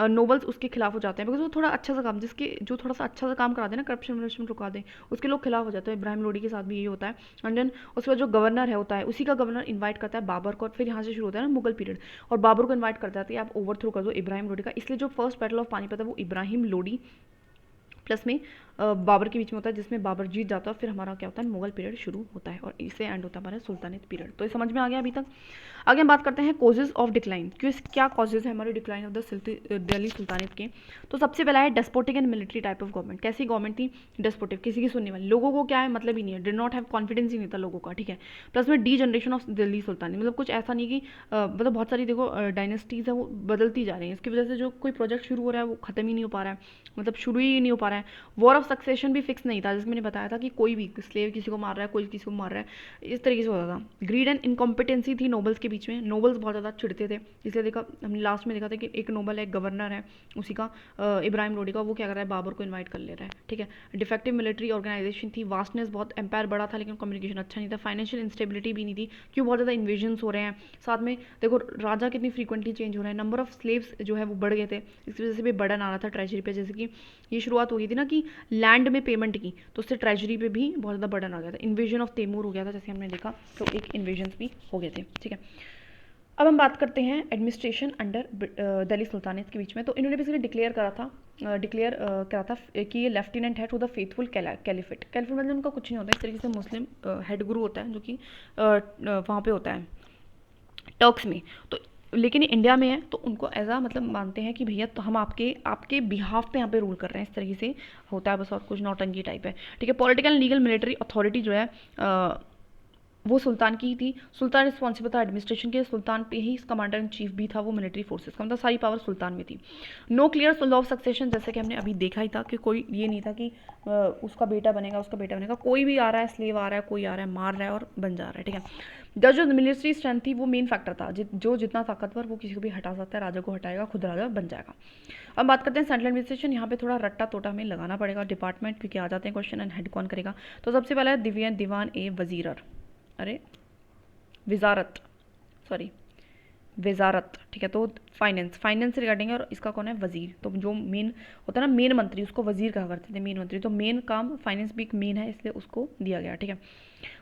नोबल्स उसके खिलाफ हो जाते हैं, बिकॉज वो थोड़ा अच्छा सा काम, जिसके जो थोड़ा सा अच्छा सा काम करा दे ना, करप्शन वर्प्शन रुका दे, उसके लोग खिलाफ हो जाते हैं। इब्राहिम लोडी के साथ भी यही होता है। एंड देन उसके बाद जो गवर्नर है होता है, उसी का गवर्नर इन्वाइट करता है बाबर को, और फिर यहाँ से शुरू होता है ना मुगल पीरियड, और बाबर को इन्वाइट करता है कि आप ओवर थ्रो कर दो इब्राहिम लोडी का। इसलिए जो फर्स्ट बैटल ऑफ पानीपत है वो इब्राहिम लोडी प्लस में बाबर के बीच में होता है, जिसमें बाबर जीत जाता है। फिर हमारा क्या होता है, मुगल पीरियड शुरू होता है, और इससे एंड होता है हमारा सुल्तानेट पीरियड। तो ये समझ में आ गया अभी तक। आगे हम बात करते हैं कॉजेज ऑफ डिक्लाइन, क्या कॉजेज है हमारे decline of the Delhi sultanate के। तो सबसे पहला है despotic and military type of government. कैसी गवर्नमेंट थी, डेस्पोटिक, किसी की सुनने वाली, लोगों को क्या है मतलब ही नहीं है, डिड नॉट हैव कॉन्फिडेंस ही नहीं था लोगों का। ठीक है, प्लस में D generation of Delhi sultanate, मतलब कुछ ऐसा नहीं कि मतलब बहुत सारी देखो डायनेस्टीज है वो बदलती जा रही हैं, इसकी वजह से जो कोई प्रोजेक्ट शुरू हो रहा है वो खत्म ही नहीं हो पा रहा है, मतलब शुरू ही नहीं हो पा रहा है। वॉर ऑफ ऑफ सक्सेशन भी फिक्स नहीं था, जैसे मैंने बताया था कि कोई भी स्लेव किसी को मार रहा है, कोई किसी को मार रहा है, इस तरीके से होता था। ग्रीड एंड इनकॉम्पिटेंसी थी नोबल्स के बीच में, नोबल्स बहुत ज़्यादा चिढ़ते थे, इसलिए देखा हमने लास्ट में देखा था कि एक नोबल है, गवर्नर है उसी का, इब्राहिम लोडी का, वो क्या कर रहा है, बाबर को इन्वाइट कर ले रहा है, ठीक है। डिफेक्टिव मिलिट्री ऑर्गेनाइजेशन थी, वास्टनेस, बहुत एम्पायर बड़ा था लेकिन कम्युनिकेशन अच्छा नहीं था, फाइनेंशियल इंस्टेबिलिटी भी नहीं थी, क्यों बहुत ज़्यादा इन्वेजन्स हो रहे हैं, साथ में देखो राजा कितनी फ्रीक्वेंटली चेंज हो रहे हैं, नंबर ऑफ स्लेव्स जो है वो बढ़ गए थे, इस वजह से भी बर्डन आ रहा था ट्रेजरी पे। जैसे कि ये शुरुआत हो गई थी ना कि लैंड में पेमेंट की, तो उससे ट्रेजरी पे भी बहुत ज़्यादा बर्डन आ गया था। इन्वेजन ऑफ तैमूर हो गया था जैसे हमने देखा, तो एक इन्वेजन भी हो गए थे, ठीक है। अब हम बात करते हैं एडमिनिस्ट्रेशन अंडर दिल्ली सुल्तानेट के बीच में। तो इन्होंने बेसिकली करा था कि ये लेफ्टिनेंट है to the faithful caliphate. Caliphate मतलब उनका कुछ नहीं होता, इस तरीके से मुस्लिम हेड गुरु होता है जो कि वहाँ पे होता है टर्क्स में। तो लेकिन इंडिया में है तो उनको ऐसा मतलब मानते हैं कि भैया तो हम आपके आपके बिहाफ पे यहाँ पे रूल कर रहे हैं, इस तरीके से होता है बस, और कुछ नौटंकी टाइप है, ठीक है। पॉलिटिकल लीगल मिलिट्री अथॉरिटी जो है वो सुल्तान की ही थी। सुल्तान रिस्पॉन्सिबल था एडमिनिस्ट्रेशन के, सुल्तान पे ही कमांडर इन चीफ भी था वो मिलिट्री फोर्सेस का, मतलब सारी पावर सुल्तान में थी। No clear law of succession, जैसे कि हमने अभी देखा ही था कि कोई ये नहीं था कि उसका बेटा बनेगा, उसका बेटा बनेगा, कोई भी आ रहा है, स्लेव आ रहा है, कोई आ रहा है, मार रहा है और बन जा रहा है, ठीक है। जो मिलिट्री स्ट्रेंथ थी वो मेन फैक्टर था, जो जितना ताकतवर वो किसी को भी हटा सकता है, राजा को हटाएगा, खुद राजा बन जाएगा। अब बात करते हैं सेंट्रल एडमिनिस्ट्रेशन। यहाँ पे थोड़ा रट्टा तोटा हमें लगाना पड़ेगा डिपार्टमेंट, क्योंकि आ जाते हैं क्वेश्चन, एंड हेड कौन करेगा। तो सबसे पहला है दीवान ए वजीर, अरे विजारत, सॉरी वजारत, ठीक है। तो फाइनेंस से रिगार्डिंग है, और इसका कौन है, वजीर। तो जो मेन होता है ना मेन मंत्री, उसको वजीर कहा करते थे, मेन मंत्री। तो मेन काम फाइनेंस भी एक मेन है, इसलिए उसको दिया गया, ठीक है।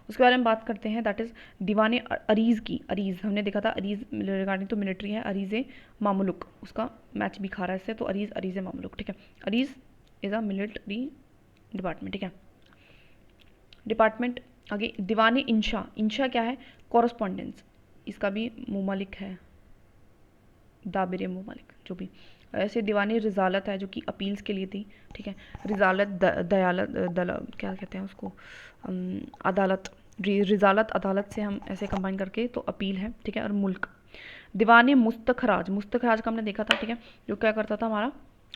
उसके बारे में बात करते हैं, दैट इज़ दीवाने अरीज़ की। अरीज़ हमने देखा था, अरीज़ रिगार्डिंग तो मिलिट्री है, अरीज़ ए मामुलुक, उसका मैच भी खा रहा है इससे, तो अरीज़ ए मामुलुक, ठीक है। अरीज़ इज़ अ मिलिट्री डिपार्टमेंट, ठीक है। डिपार्टमेंट आगे दीवाने इंशा, इंशा क्या है, कॉरस्पॉन्डेंस, इसका भी मुमलिक है, दाबिर मुमलिक, जो भी। ऐसे दीवानी रिजालत है जो कि अपील्स के लिए थी, ठीक है। रिजालत दयालत क्या कहते हैं उसको, अदालत, रिजालत अदालत से हम ऐसे कंबाइन करके तो अपील है, ठीक है। और मुल्क दीवान मुस्तखराज, मुस्तखराज का हमने देखा था, ठीक है, जो क्या करता था, हमारा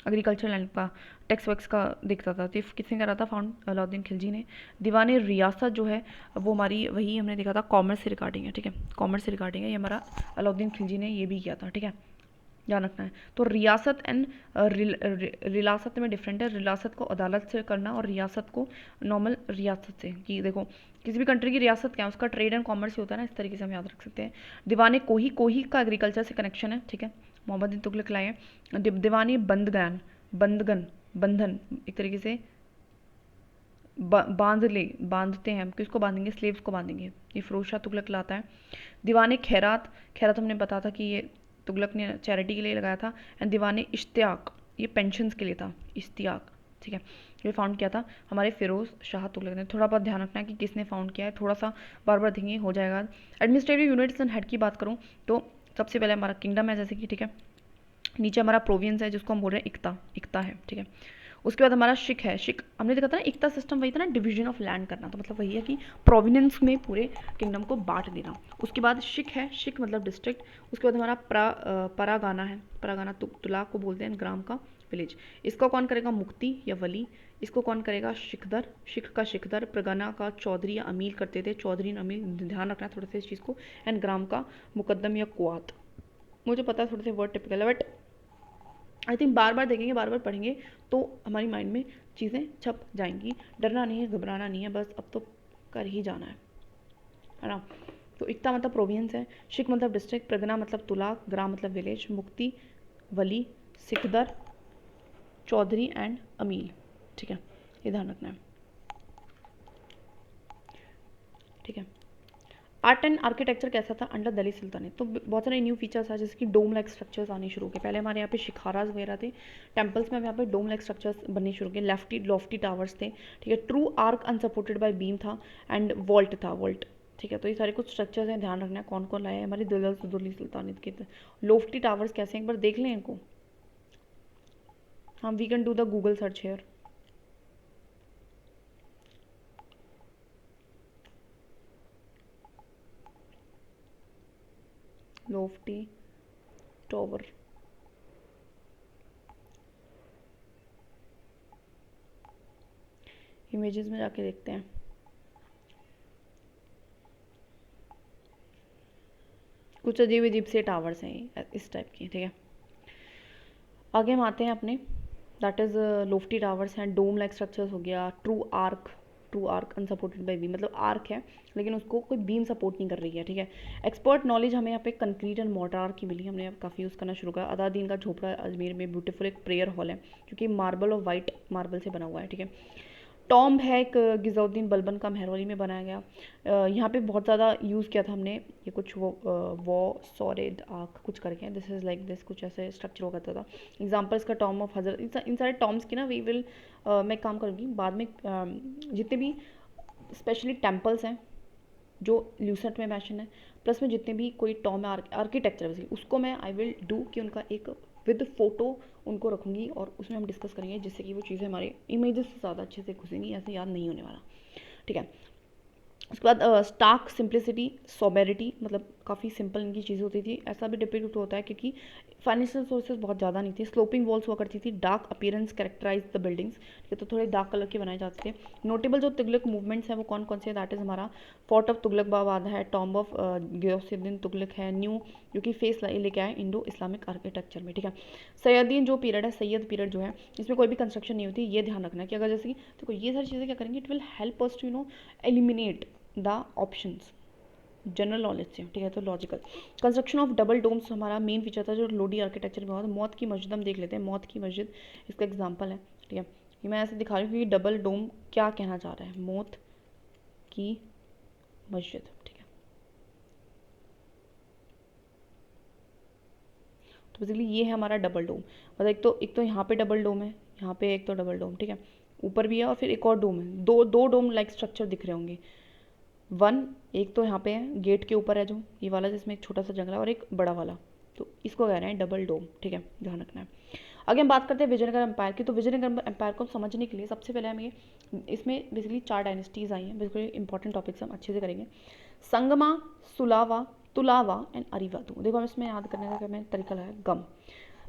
एग्रीकल्चर लैंड का टैक्स वैक्स का देखता था। तो किसने करा था, फाउंड अलाउद्दीन खिलजी ने। दीवान रियासत जो है वो हमारी वही हमने देखा था, कॉमर्स से रिगार्डिंग है, ठीक है, कॉमर्स से रिगार्डिंग है, ये हमारा अलाउद्दीन खिलजी ने ये भी किया था, ठीक है, ध्यान रखना है। तो रियासत एंड रिलासत में डिफरेंट है, रिलासत को अदालत से करना और रियासत को नॉर्मल रियासत से, कि देखो किसी भी कंट्री की रियासत क्या है, उसका ट्रेड एंड कॉमर्स ही होता है ना, इस तरीके से हम याद रख सकते हैं। दीवाने कोही, कोही का एग्रीकल्चर से कनेक्शन है, ठीक है, मोहम्मद बिन तुगलक लाए हैं। दीवानी बंदगन, बंदगन बंधन, एक तरीके से बांधते हैं हम, किसको बांधेंगे, स्लेव्स को बांधेंगे, ये फिरोज शाह तुगलक लाता है। दीवाने खैरात, खैरात हमने पता था कि ये तुगलक ने चैरिटी के लिए लगाया था। एंड दीवाने इश्तियाक, ये पेंशन्स के लिए था, इश्तियाक, ठीक है, ये फाउंड किया था हमारे फिरोज शाह तुगलक ने। थोड़ा बहुत ध्यान रखना है कि किसने फाउंड किया है, थोड़ा सा बार बार देखेंगे हो जाएगा। एडमिनिस्ट्रेटिव यूनिट्स एंड हेड की बात करूँ तो सबसे पहले हमारा किंगडम है, जैसे कि, ठीक है, नीचे हमारा प्रोविंस है जिसको हम बोल रहे हैं इक्ता, इक्ता है, ठीक है। उसके बाद हमारा शिक है, शिक हमने देखा था ना, इक्ता सिस्टम वही था ना, डिवीजन ऑफ लैंड करना, तो मतलब वही है कि प्रोविनेंस में पूरे किंगडम को बांट देना। उसके बाद शिक है, शिक मतलब डिस्ट्रिक्ट। उसके बाद हमारा परागाना है, परागाना तुला को बोलते हैं, ग्राम का विलेज। इसको कौन करेगा, मुक्ति या वली। इसको कौन करेगा, शिखदर, शिख का शिखदर। प्रगना का चौधरी या अमील करते थे, चौधरी अमील, ध्यान रखना है थोड़ा सा इस चीज़ को। एंड ग्राम का मुकद्दम या कुआत। मुझे पता है थोड़े से वर्ड टिपिकल है, बट आई थिंक बार बार देखेंगे, बार बार पढ़ेंगे तो हमारी माइंड में चीज़ें छप जाएंगी। डरना नहीं है, घबराना नहीं है, बस अब तो कर ही जाना है ना। तो इक्ता मतलब प्रोविंस है, शिक मतलब डिस्ट्रिक्ट, प्रगना मतलब तुला, ग्राम मतलब विलेज, मुक्ति, वली, सिकदर, चौधरी एंड अमील, ठीक है, ये ध्यान रखना है, ठीक है। आर्ट एंड आर्किटेक्चर कैसा था अंडर दिल्ली सुल्तानेट, तो बहुत सारे न्यू फीचर्स है, जैसे कि डोम लाइक स्ट्रक्चर्स आने शुरू हो गए। पहले हमारे यहाँ पे शिखाराज वगैरह थे टेम्पल्स में, अब यहाँ पे डोम लाइक स्ट्रक्चर्स बनने शुरू हो गए। लॉफ्टी टावर्स थे, ठीक है। True arch unsupported by beam था, एंड वॉल्ट था, वॉल्ट, ठीक है। तो ये सारे कुछ स्ट्रक्चर्स हैं, ध्यान रखना है कौन कौन लाए हमारी दिल्ली सुल्तानेट के। लॉफ्टी टावर्स कैसे, एक बार देख लें इनको, हम we can do the Google search here. Lofty tower, images में जाके देखते हैं। कुछ अजीब अजीब से टावर्स हैं इस टाइप की, ठीक है। आगे हम आते हैं अपने, दैट इज़ लोफ्टी टावर्स हैं, डोम लाइक स्ट्रक्चर्स हो गया, true arch unsupported by beam, मतलब आर्क है लेकिन उसको कोई बीम सपोर्ट नहीं कर रही है, ठीक है। एक्सपर्ट नॉलेज हमें यहाँ पे कंक्रीट एंड मोर्टार की मिली, हमने काफ़ी यूज़ करना शुरू करा। अदादीन का झोपड़ा अजमेर में ब्यूटीफुल एक प्रेयर हॉल है क्योंकि मार्बल और वाइट मार्बल से बना हुआ है, ठीक है। टॉम्ब है एक गिज़ाउद्दीन बलबन का मेहरौली में बनाया गया। यहाँ पे बहुत ज़्यादा यूज़ किया था हमने, ये कुछ वो सॉलिड आर्क कुछ करके, दिस इज़ लाइक दिस, कुछ ऐसे स्ट्रक्चर हुआ करता था। एग्जाम्पल इसका टॉम ऑफ हजरत, इन सारे टॉम्स की ना वी विल मैं काम करूँगी बाद में। जितने भी स्पेशली टेम्पल्स हैं जो ल्यूसेंट में मैंशन है, प्लस में जितने भी कोई टॉम आर्किटेक्चर है उसको मैं आई विल डू कि उनका एक विद फोटो उनको रखूँगी और उसमें हम डिस्कस करेंगे जिससे कि वो चीज़ें हमारे इमेजेस से ज़्यादा अच्छे से घुसेंगी, ऐसे याद नहीं होने वाला, ठीक है। उसके बाद स्टार्क सिंप्लिसिटी सोबेरिटी, मतलब काफ़ी सिंपल इनकी चीज़ होती थी। ऐसा भी डिपिक्ट होता है क्योंकि फाइनेंशियल सोर्सेज बहुत ज़्यादा नहीं थी। स्लोपिंग वॉल्स हुआ करती थी, dark appearance characterise the buildings, ठीक है, तो थोड़े डार्क कलर के बनाए जाते थे। नोटेबल जो तुगलक मूवमेंट्स हैं वो कौन कौन से, दैट इज़ हमारा फोर्ट ऑफ तुगलकाबाद है, टॉम्ब ऑफ गियासुद्दीन तुगलक है, न्यू जो कि फेस लेके आए इंडो इस्लामिक आर्किटेक्चर में, ठीक है। सैयदीन जो पीरियड है, सैयद पीरियड जो है, इसमें कोई भी कंस्ट्रक्शन नहीं होती, ये ध्यान रखना कि अगर जैसे कि देखो ये सारी चीज़ें क्या करेंगे, it will help us to eliminate the options general knowledge से, ठीक है। तो logical construction of double domes हमारा मेन फीचर था जो लोडी आर्किटेक्चर में हुआ था। मौत की मस्जिद हम देख लेते हैं, मौत की मस्जिद इसका एग्जांपल है, ठीक है। ये मैं ऐसे दिखा रही हूँ कि डबल डोम क्या कहना चाह रहा है, मौत की मस्जिद, ठीक है। तो बेसिकली ये है हमारा डबल डोम, मतलब एक तो यहाँ पे डबल डोम है, यहाँ पे एक तो डबल डोम, ठीक है, ऊपर भी है और फिर एक और डोम है, दो डोम लाइक स्ट्रक्चर दिख रहे होंगे। एक तो यहाँ पे है गेट के ऊपर है जो ये वाला जिसमें एक छोटा सा जंगला है और एक बड़ा वाला, तो इसको कह रहे हैं डबल डोम, ठीक है, ध्यान रखना है। आगे हम बात करते हैं विजयनगर एम्पायर की। तो विजयनगर एम्पायर को समझने के लिए सबसे पहले हम ये इसमें बेसिकली 4 डायनेस्टीज़ आई हैं, बिल्कुल इंपॉर्टेंट टॉपिक्स हम अच्छे से करेंगे। संगमा, सुलावा, तुलावा एंड अरिवादू। देखो हम इसमें याद करने का मैं तरीका लगाया, गम,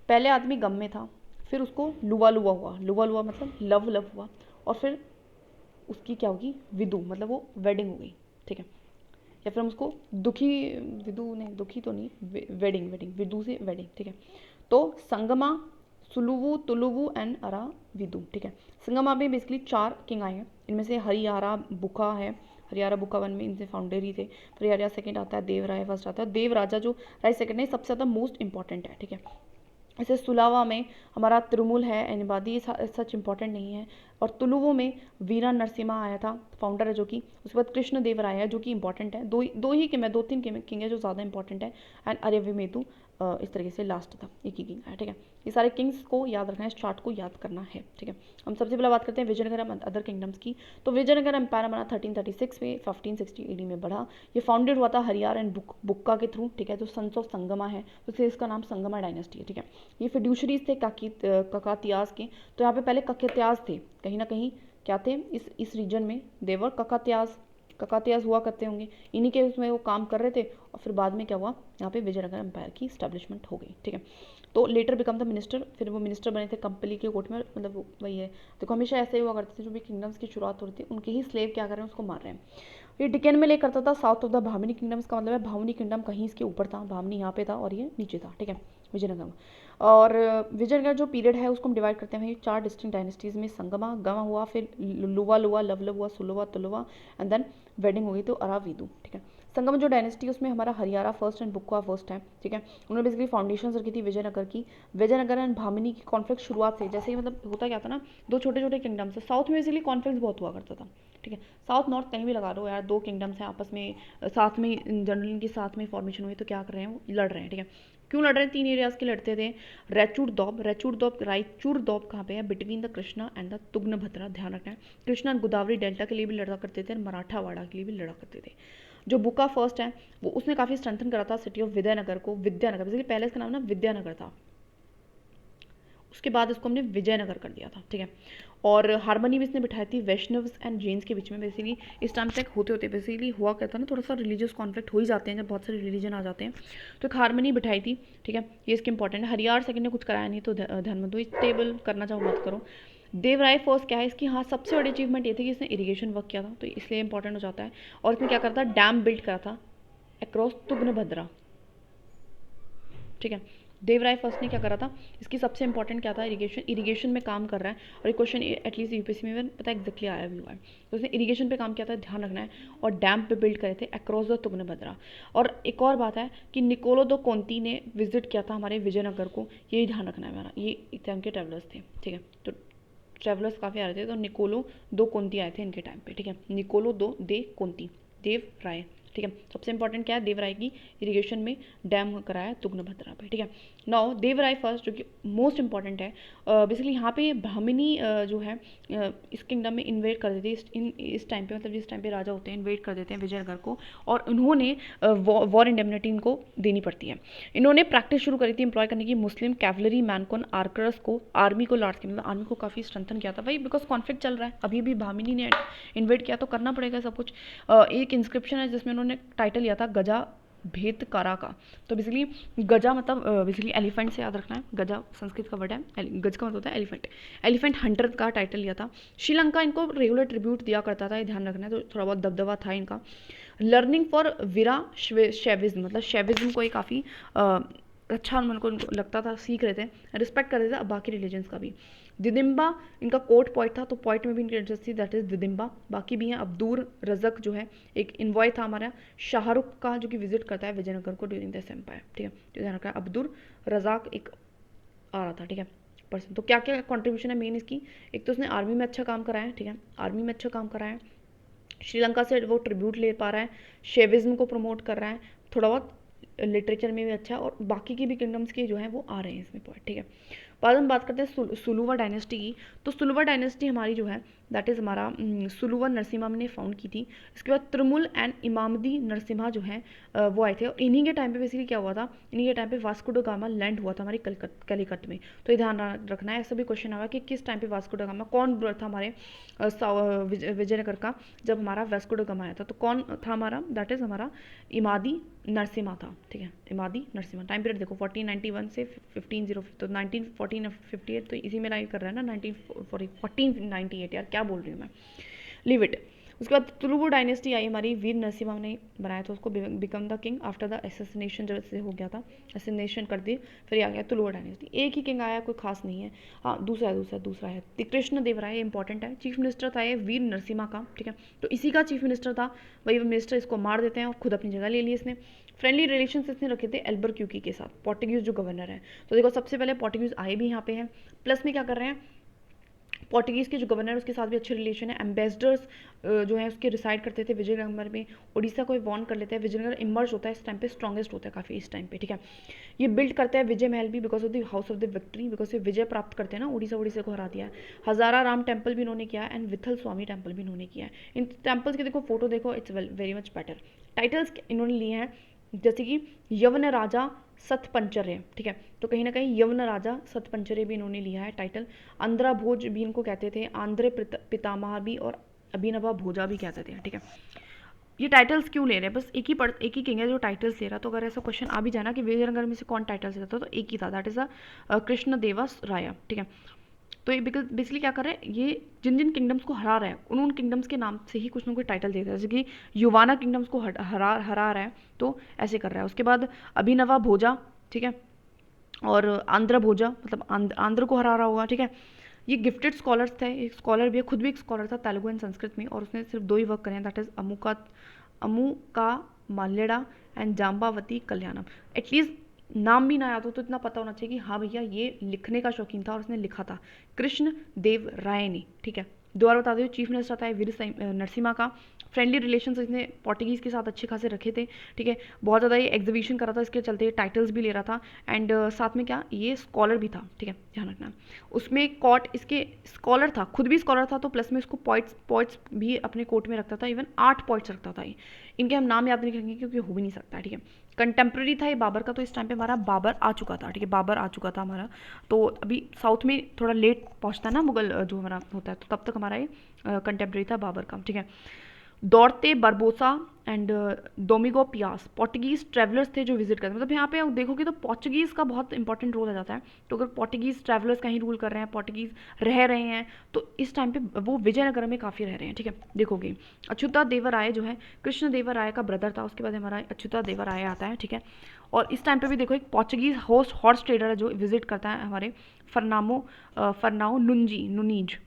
पहले आदमी गम में था, फिर उसको लुवा लुवा हुआ, लुवा लुवा मतलब लव लव हुआ, और फिर उसकी क्या होगी, विदु, मतलब वो वेडिंग हो गई, ठीक है। या फिर हम उसको दुखी, विदु नहीं, दुखी तो नहीं, वेडिंग, विदु से वेडिंग, ठीक है। तो संगमा, सुलुवु, तुलुवु एंड अरा विदु, ठीक है। संगमा में बेसिकली 4 किंग आए हैं, इनमें से हरियारा बुका है, हरियारा बुका 1 में इनसे फाउंडर ही थे। फिर हरियारा सेकंड आता है, देव राय फर्स्ट आता है, देव राजा जो राय सेकंड है सबसे ज़्यादा मोस्ट इंपॉर्टेंट है, ठीक है। ऐसे सुलावा में हमारा तिरुमुल है, एनिबादी सच इंपॉर्टेंट नहीं है। और तुलुवु में वीरा नरसिम्हा आया था, फाउंडर है जो कि। उसके बाद कृष्ण देव राय है जो कि इंपॉर्टेंट है, दो ही किंग है, 2-3 किंग है जो ज़्यादा इंपॉर्टेंट है। एंड अरेविमेतु इस तरीके से लास्ट था, एक ही किंग है, ठीक है। ये सारे किंग्स को याद रखना है, इस चार्ट को याद करना है, ठीक है। हम सबसे पहले बात करते हैं विजयनगर अदर किंगडम्स की। तो विजयनगर एम्पायर बना 1336 में, 1560 AD में बढ़ा। ये फाउंडेड हुआ था हरियार एंड बुक्का के थ्रू, ठीक है, जो सन्स ऑफ संगमा है, तो इसलिए इसका नाम संगमा डायनेस्टी है, ठीक है। ये फिड्यूशरीज थे ककातियाज के, तो यहाँ पे पहले ककातियाज थे, कहीं ना कहीं क्या थे इस रीजन में, देवर ककातियाज हुआ करते होंगे, इन्हीं के उसमें वो काम कर रहे थे। और फिर बाद में क्या हुआ, यहाँ पे विजयनगर एम्पायर की स्टैब्लिशमेंट हो गई, ठीक है। तो लेटर बिकम द मिनिस्टर, फिर वो मिनिस्टर बने थे कंपली के कोर्ट में, मतलब वही है। देखो हमेशा ऐसे ही हुआ करते थे, जो भी किंगडम्स की शुरुआत हो रही थी उनके ही स्लेव क्या कर रहे हैं, उसको मार रहे हैं। ये डिकेन में ले करता था south of the Bhamini kingdoms, का मतलब है भावनी किंगडम कहीं इसके ऊपर था, भावनी यहाँ पे था और ये नीचे था, ठीक है, विजयनगर में। और विजयनगर जो पीरियड है उसको हम डिवाइड करते हैं 4 डिस्टिंक्ट डायनेस्टीज़ में। संगमा, गमा हुआ, फिर लुवा लुवा, लव हुआ, Saluva Tuluva and then wedding हो गई तो अराविदु, ठीक है। संगम जो डायनेस्टी है उसमें हमारा हरियारा फर्स्ट एंड बुक्का फर्स्ट है, ठीक है। उन्होंने बेसिकली फाउंडेशन रखी थी विजयनगर की। विजयनगर एंड भामिनी की कॉन्फ्लिक्ट शुरुआत से, जैसे ही मतलब होता क्या था ना, 2 छोटे छोटे किंगडम्स है, साउथ में बेसिकली कॉन्फ्लिक्ट बहुत हुआ करता था, ठीक है। साउथ नॉर्थ कहीं भी लगा लो यार, 2 किंगडम्स हैं आपस में, साथ में जनरल इनकी साथ में फॉर्मेशन हुई तो क्या कर रहे हैं, वो लड़ रहे हैं, ठीक है। क्यों लड़ रहे हैं, 3 एरियाज के लड़ते थे। रायचूर दौब कहाँ पे है, between the Krishna and the Tungabhadra, ध्यान रखना है। कृष्णा गोदावरी डेल्टा के लिए भी लड़ा करते थे, मराठावाड़ा के लिए भी लड़ा करते थे। जो बुका फर्स्ट है वो उसने काफ़ी स्ट्रेंथन करा था सिटी ऑफ विजयनगर को, विद्यानगर, बेसिकली पहले इसका नाम ना विद्यानगर था, उसके बाद इसको हमने विजयनगर कर दिया था, ठीक है। और हारमोनी भी इसने बिठाई थी वैष्णव्स एंड जैन्स के बीच में। बेसिकली इस टाइम तक होते होते बेसिकली हुआ कहता है ना, थोड़ा सा रिलीजियस कॉन्फ्लिक्ट हो ही जाते हैं जब बहुत सारे रिलीजन आ जाते हैं, तो एक हारमोनी बिठाई थी, ठीक है। ये इसके इंपॉर्टेंट है। हरियार सेकंड ने कुछ कराया नहीं, तो ध्यान मत दो, स्टेबल करना चाहो मत करो। देव राय फर्स्ट क्या है इसकी, हाँ सबसे बड़ी अचीवमेंट ये थी कि इसने इरिगेशन वर्क किया था, तो इसलिए इंपॉर्टेंट हो जाता है। और इसने क्या करा था, डैम बिल्ड करा था अक्रॉस तुंगभद्रा, ठीक है। देवराय फर्स्ट ने क्या करा था, इसकी सबसे इंपॉर्टेंट क्या था, इरिगेशन, इरिगेशन में काम कर रहा है। और ये क्वेश्चन एटलीस्ट यूपीएससी में पता है एग्जैक्टली आया भी हुआ है। तो उसने इरिगेशन पे काम किया था, ध्यान रखना है, और डैम पे बिल्ड करे थे अक्रॉस द तुंगभद्रा। और एक और बात है कि निकोलो दो कोंती ने विजिट किया था हमारे विजयनगर को, ये ध्यान रखना है हमारा, ये एग्जाम के ट्रेवलर्स थे, ठीक है। तो ट्रेवलर्स काफ़ी आ रहे थे, तो निकोलो दो कोंती आए थे इनके टाइम पे, ठीक है। निकोलो दो दे कोंती, देव राय, ठीक है। सबसे इंपॉर्टेंट क्या है, देवराय की इरिगेशन में डैम कराया तुंगभद्रा पे, ठीक है। नाउ देवराय फर्स्ट जो कि मोस्ट इंपॉर्टेंट है, बेसिकली यहाँ पे भामिनी जो है इस किंगडम में इन्वेड कर देती है इस टाइम पे, मतलब जिस टाइम पे राजा होते हैं इन्वेड कर देते हैं विजयनगर को, और उन्होंने वॉर इंडेमनिटी इनको देनी पड़ती है। इन्होंने प्रैक्टिस शुरू करी थी एम्प्लॉय करने की मुस्लिम कैवलरी मैनकोन आर्करस को, आर्मी को लार्ज किया, मतलब आर्मी को काफ़ी स्ट्रेंथन किया था भाई, बिकॉज कॉन्फ्लिक्ट चल रहा है अभी भी, भामिनी ने इन्वेड किया तो करना पड़ेगा सब कुछ। एक इंस्क्रिप्शन है जिसमें उन्होंने टाइटल लिया था गजा भेद कारा का। तो बेसिकली गजा मतलब बेसिकली एलिफेंट से याद रखना है, गजा संस्कृत का वर्ड है, गज का मतलब होता है एलिफेंट, एलिफेंट हंटर का टाइटल लिया था। श्रीलंका इनको रेगुलर ट्रिब्यूट दिया करता था, ये ध्यान रखना है, तो थोड़ा बहुत दबदबा था इनका। लर्निंग फॉर वीरा शेविज्म, मतलब शेविज्म को ये काफ़ी अच्छा उनको लगता था, सीख रहे थे, रिस्पेक्ट कर रहे थे बाकी रिलीजन्स का भी। दिदिम्बा इनका कोर्ट पोइट था, तो पोइट में भी इनकी इंटरेस्ट थी, दैट इज दिदिम्बा। बाकी भी हैं अब्दुर रजक जो है एक इन्वॉय था हमारा शाहरुख का, जो कि विजिट करता है विजयनगर को ड्यूरिंग दिस एम्पायर, ठीक है। तो ध्यान रखा है, अब्दुल रजाक एक आ रहा था, ठीक है पर्सन। तो क्या क्या कॉन्ट्रीब्यूशन है मेन इसकी, एक तो उसने आर्मी में अच्छा काम करा है, ठीक है, आर्मी में अच्छा काम करा है, श्रीलंका से वो ट्रिब्यूट ले पा रहा है, शेविज्म को प्रमोट कर रहा है, थोड़ा बहुत लिटरेचर में भी अच्छा है, और बाकी की भी किंगडम्स के जो है वो आ रहे हैं इसमें पॉइंट, ठीक है। बाद हम बात करते हैं सुलुवा डायनेस्टी की। तो सुलुवा डायनेस्टी हमारी जो है दैट इज़ हमारा सुलुवा नरसिम्हा ने फाउंड की थी। इसके बाद त्रिमुल एंड इमामदी नरसिम्हा जो है वो आए थे, और इन्हीं के टाइम पे बेसिकली क्या हुआ था, इन्हीं के टाइम पे वास्को ड गामा लैंड हुआ था हमारे कलिकट में। तो ये ध्यान रखना है, ऐसा भी क्वेश्चन आया कि किस टाइम पे वास्को ड गामा, कौन था हमारे विजयनगर का जब हमारा वास्को ड गामा आया था, तो कौन था हमारा, दैट इज़ हमारा इमादी नरसिम्हा था, ठीक है। इमादी नरसिम्हा, टाइम पीरियड देखो 1491 से 1505, तो 1914-58, तो इसी में लाइक कर रहा है ना, 1498, यार क्या बोल रही हूँ मैं, लिव इट। उसके बाद तुलुवु डायनेस्टी आई हमारी, वीर नरसिम्हा ने बनाया था उसको, become the king after the assassination, जब से हो गया था एसेसिनेशन कर दी, फिर आ गया तुलुवु डायनेस्टी। एक ही किंग आया, कोई खास नहीं है। हाँ दूसरा है कृष्ण देव राय, इंपॉर्टेंट है, चीफ मिनिस्टर था ये वीर नरसिम्हा का, ठीक है। तो इसी का चीफ मिनिस्टर था, वही मिनिस्टर इसको मार देते हैं और खुद अपनी जगह ले ली इसने। फ्रेंडली रिलेशन इसने रखे थे एल्बरक्यूकी के साथ, पोर्टुगीज जो गवर्नर है। तो देखो सबसे पहले पोर्टुगीज आए भी यहाँ पे हैं, प्लस में क्या कर रहे हैं, पोर्टुगीज़ के जो गवर्नर उसके साथ भी अच्छे रिलेशन है। एम्बेसडर्स जो है उसके रिसाइड करते थे विजयनगर में, उड़ीसा को वॉर्न कर लेते हैं, विजयनगर इमर्ज होता है इस टाइम पे, स्ट्रॉगेस्ट होता है काफ़ी इस टाइम पे, ठीक है। ये बिल्ड करते हैं विजय महल भी, because of the house of the victory, because ये विजय प्राप्त करते हैं ना, उड़ीसा को हरा दिया है। हजारा राम टेम्पल भी इन्होंने किया है, एंड विथल स्वामी टेम्पल भी इन्होंने किया है। इन टेम्पल्स के देखो फोटो देखो, it's very much better. Titles इन्होंने लिए हैं जैसे कि यवन राजा सतपंचर्य, ठीक है। तो कहीं ना कहीं यवन राजा सतपंचर्य भी इन्होंने लिया है टाइटल। आंध्रा भोज भी इनको कहते थे, आंध्र पितामह भी, और अभिनवा भोजा भी कहते थे, ठीक है। ये टाइटल्स क्यों ले रहे हैं, बस एक ही किंग है जो टाइटल्स ले रहा। तो अगर ऐसा क्वेश्चन आ भी जाना कि विजयनगर में से कौन टाइटल्स लेता, तो एक ही था, दैट इज कृष्ण देवस राय, ठीक है। तो ये बेसिकली क्या कर रहे हैं, ये जिन जिन किंगडम्स को हरा रहा है उन किंगडम्स के नाम से ही कुछ ना कुछ टाइटल देता है, जैसे कि युवाना किंगडम्स को हरा रहा है, तो ऐसे कर रहा है। उसके बाद अभिनवा भोजा, ठीक है, और आंध्र भोजा मतलब आंध्र को हरा रहा होगा, ठीक है। ये गिफ्टेड स्कॉलर्स थे, एक स्कॉलर भी है, खुद भी एक स्कॉलर था तेलुगु एंड संस्कृत में, और उसने सिर्फ 2 ही वर्क करे हैं, that is अमुका माल्यड़ा and जाम्बावती Kalyanam. At least नाम भी ना याद हो तो इतना पता होना चाहिए कि हाँ भैया ये लिखने का शौकीन था और उसने लिखा था, कृष्ण देव राय ने, ठीक है। दोबारा बता दो, चीफ मिनिस्टर था वीर नरसिम्हा का। फ्रेंडली रिलेशन इसने पोर्टुगीज़ के साथ अच्छे खासे रखे थे, ठीक है। बहुत ज़्यादा ये एग्जीबिशन कर रहा था, इसके चलते टाइटल्स भी ले रहा था, एंड साथ में क्या ये स्कॉलर भी था, ठीक है, ध्यान रखना। उसमें कोर्ट इसके स्कॉलर था, खुद भी स्कॉलर था, तो प्लस में इसको पॉइंट्स भी अपने कोर्ट में रखता था, इवन 8 पॉइंट्स रखता था ये। इनके हम नाम याद नहीं रखेंगे क्योंकि हो भी नहीं सकता, ठीक है। कंटेम्प्रेरी था ये बाबर का, तो इस टाइम पे हमारा बाबर आ चुका था, ठीक है, बाबर आ चुका था हमारा। तो अभी साउथ में थोड़ा लेट पहुंचता है ना मुगल जो हमारा होता है, तो तब तक हमारा ये कंटेम्प्रेरी था बाबर का, ठीक है। दौड़ते बारबोसा एंड डोमिगो पियास पोर्टुगीज़ ट्रैवलर्स थे जो विजिट करते, मतलब यहाँ पे आप देखोगे तो पोर्टुगीज़ का बहुत इंपॉर्टेंट रोल आ जाता है। तो अगर पोर्टुगीज़ ट्रैवलर्स कहीं रूल कर रहे हैं, पोर्टुगीज़ रह रहे हैं, तो इस टाइम पे वो विजयनगर में काफ़ी रह रहे हैं। ठीक है, देखोगे अच्युता देवराय जो है कृष्ण देवराय का ब्रदर था, उसके बाद हमारा अच्युता देवराय आता है। ठीक है, और इस टाइम पे भी देखो एक पोर्चुगीज़ होस्ट हॉर्स ट्रेडर है जो विजिट करता है हमारे फरनाओ नुंजी नुनीज।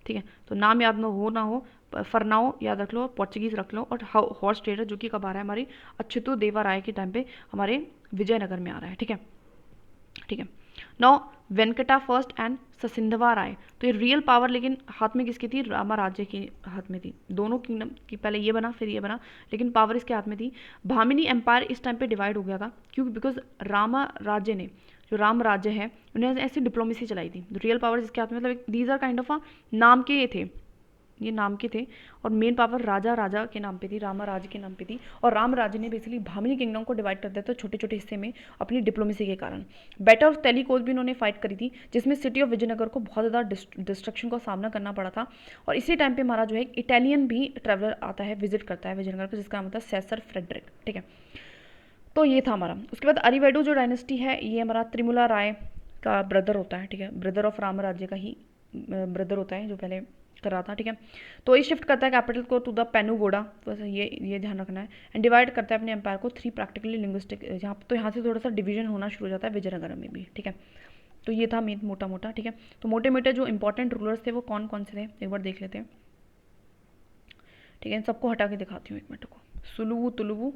ठीक है, तो नाम याद ना हो, फरनाओ याद रख लो, पोर्चुगीज़ रख लो, और हॉर्स ट्रेडर जो कि कब आ रहा है हमारी अच्युतो देवा राय के टाइम पे हमारे विजयनगर में आ रहा है। ठीक है, ठीक है। नाउ वेंकटा फर्स्ट एंड ससिंधवा राय, तो ये रियल पावर लेकिन हाथ में किसकी थी, रामा राज्य के हाथ में थी। दोनों किंगडम की पहले ये बना फिर ये बना, लेकिन पावर इसके हाथ में थी। भामिनी एम्पायर इस टाइम पे डिवाइड हो गया था, क्योंकि बिकॉज रामा राज्य ने, जो राम राज्य है, उन्हें ऐसी डिप्लोमेसी चलाई थी। रियल पावर जिसके हाथ में, मतलब these are kind of a नाम के ये थे, ये नाम के थे, और मेन पावर राजा के नाम पे थी, रामा राज के नाम पे थी। और राम राज्य ने बेसिकली भामिनी किंगडम को डिवाइड कर दिया था छोटे छोटे हिस्से में अपनी डिप्लोमेसी के कारण। बैटल ऑफ तेलिकोज भी उन्होंने फाइट करी थी, जिसमें सिटी ऑफ विजयनगर को बहुत ज़्यादा डिस्ट्रक्शन का सामना करना पड़ा था। और इसी टाइम पे हमारा जो है इटालियन भी ट्रैवलर आता है, विजिट करता है विजयनगर को, जिसका नाम होता है सेसर फ्रेडरिक। ठीक है, तो ये था हमारा। उसके बाद अरिवेडु जो डायनेस्टी है, ये हमारा त्रिमुला राय का ब्रदर होता है। ठीक है, ब्रदर ऑफ राम राज्य का ही ब्रदर होता है जो पहले कर रहा था। ठीक है, तो ये शिफ्ट करता है कैपिटल को टू द पेनुगोड़ा, तो ये ध्यान रखना है। एंड डिवाइड करता है अपने एम्पायर को 3 प्रैक्टिकली लिंग्विस्टिक, यहाँ से थोड़ा सा डिवीजन होना शुरू हो जाता है विजयनगर में भी। ठीक है, तो ये था मेन मोटा मोटा। ठीक है, तो मोटे मोटे जो इंपॉर्टेंट रूलर्स थे वो कौन कौन से थे एक बार देख लेते हैं। ठीक है, इन सबको हटा के दिखाती हूँ एक मिनट को। सुलुवु तुलुवु,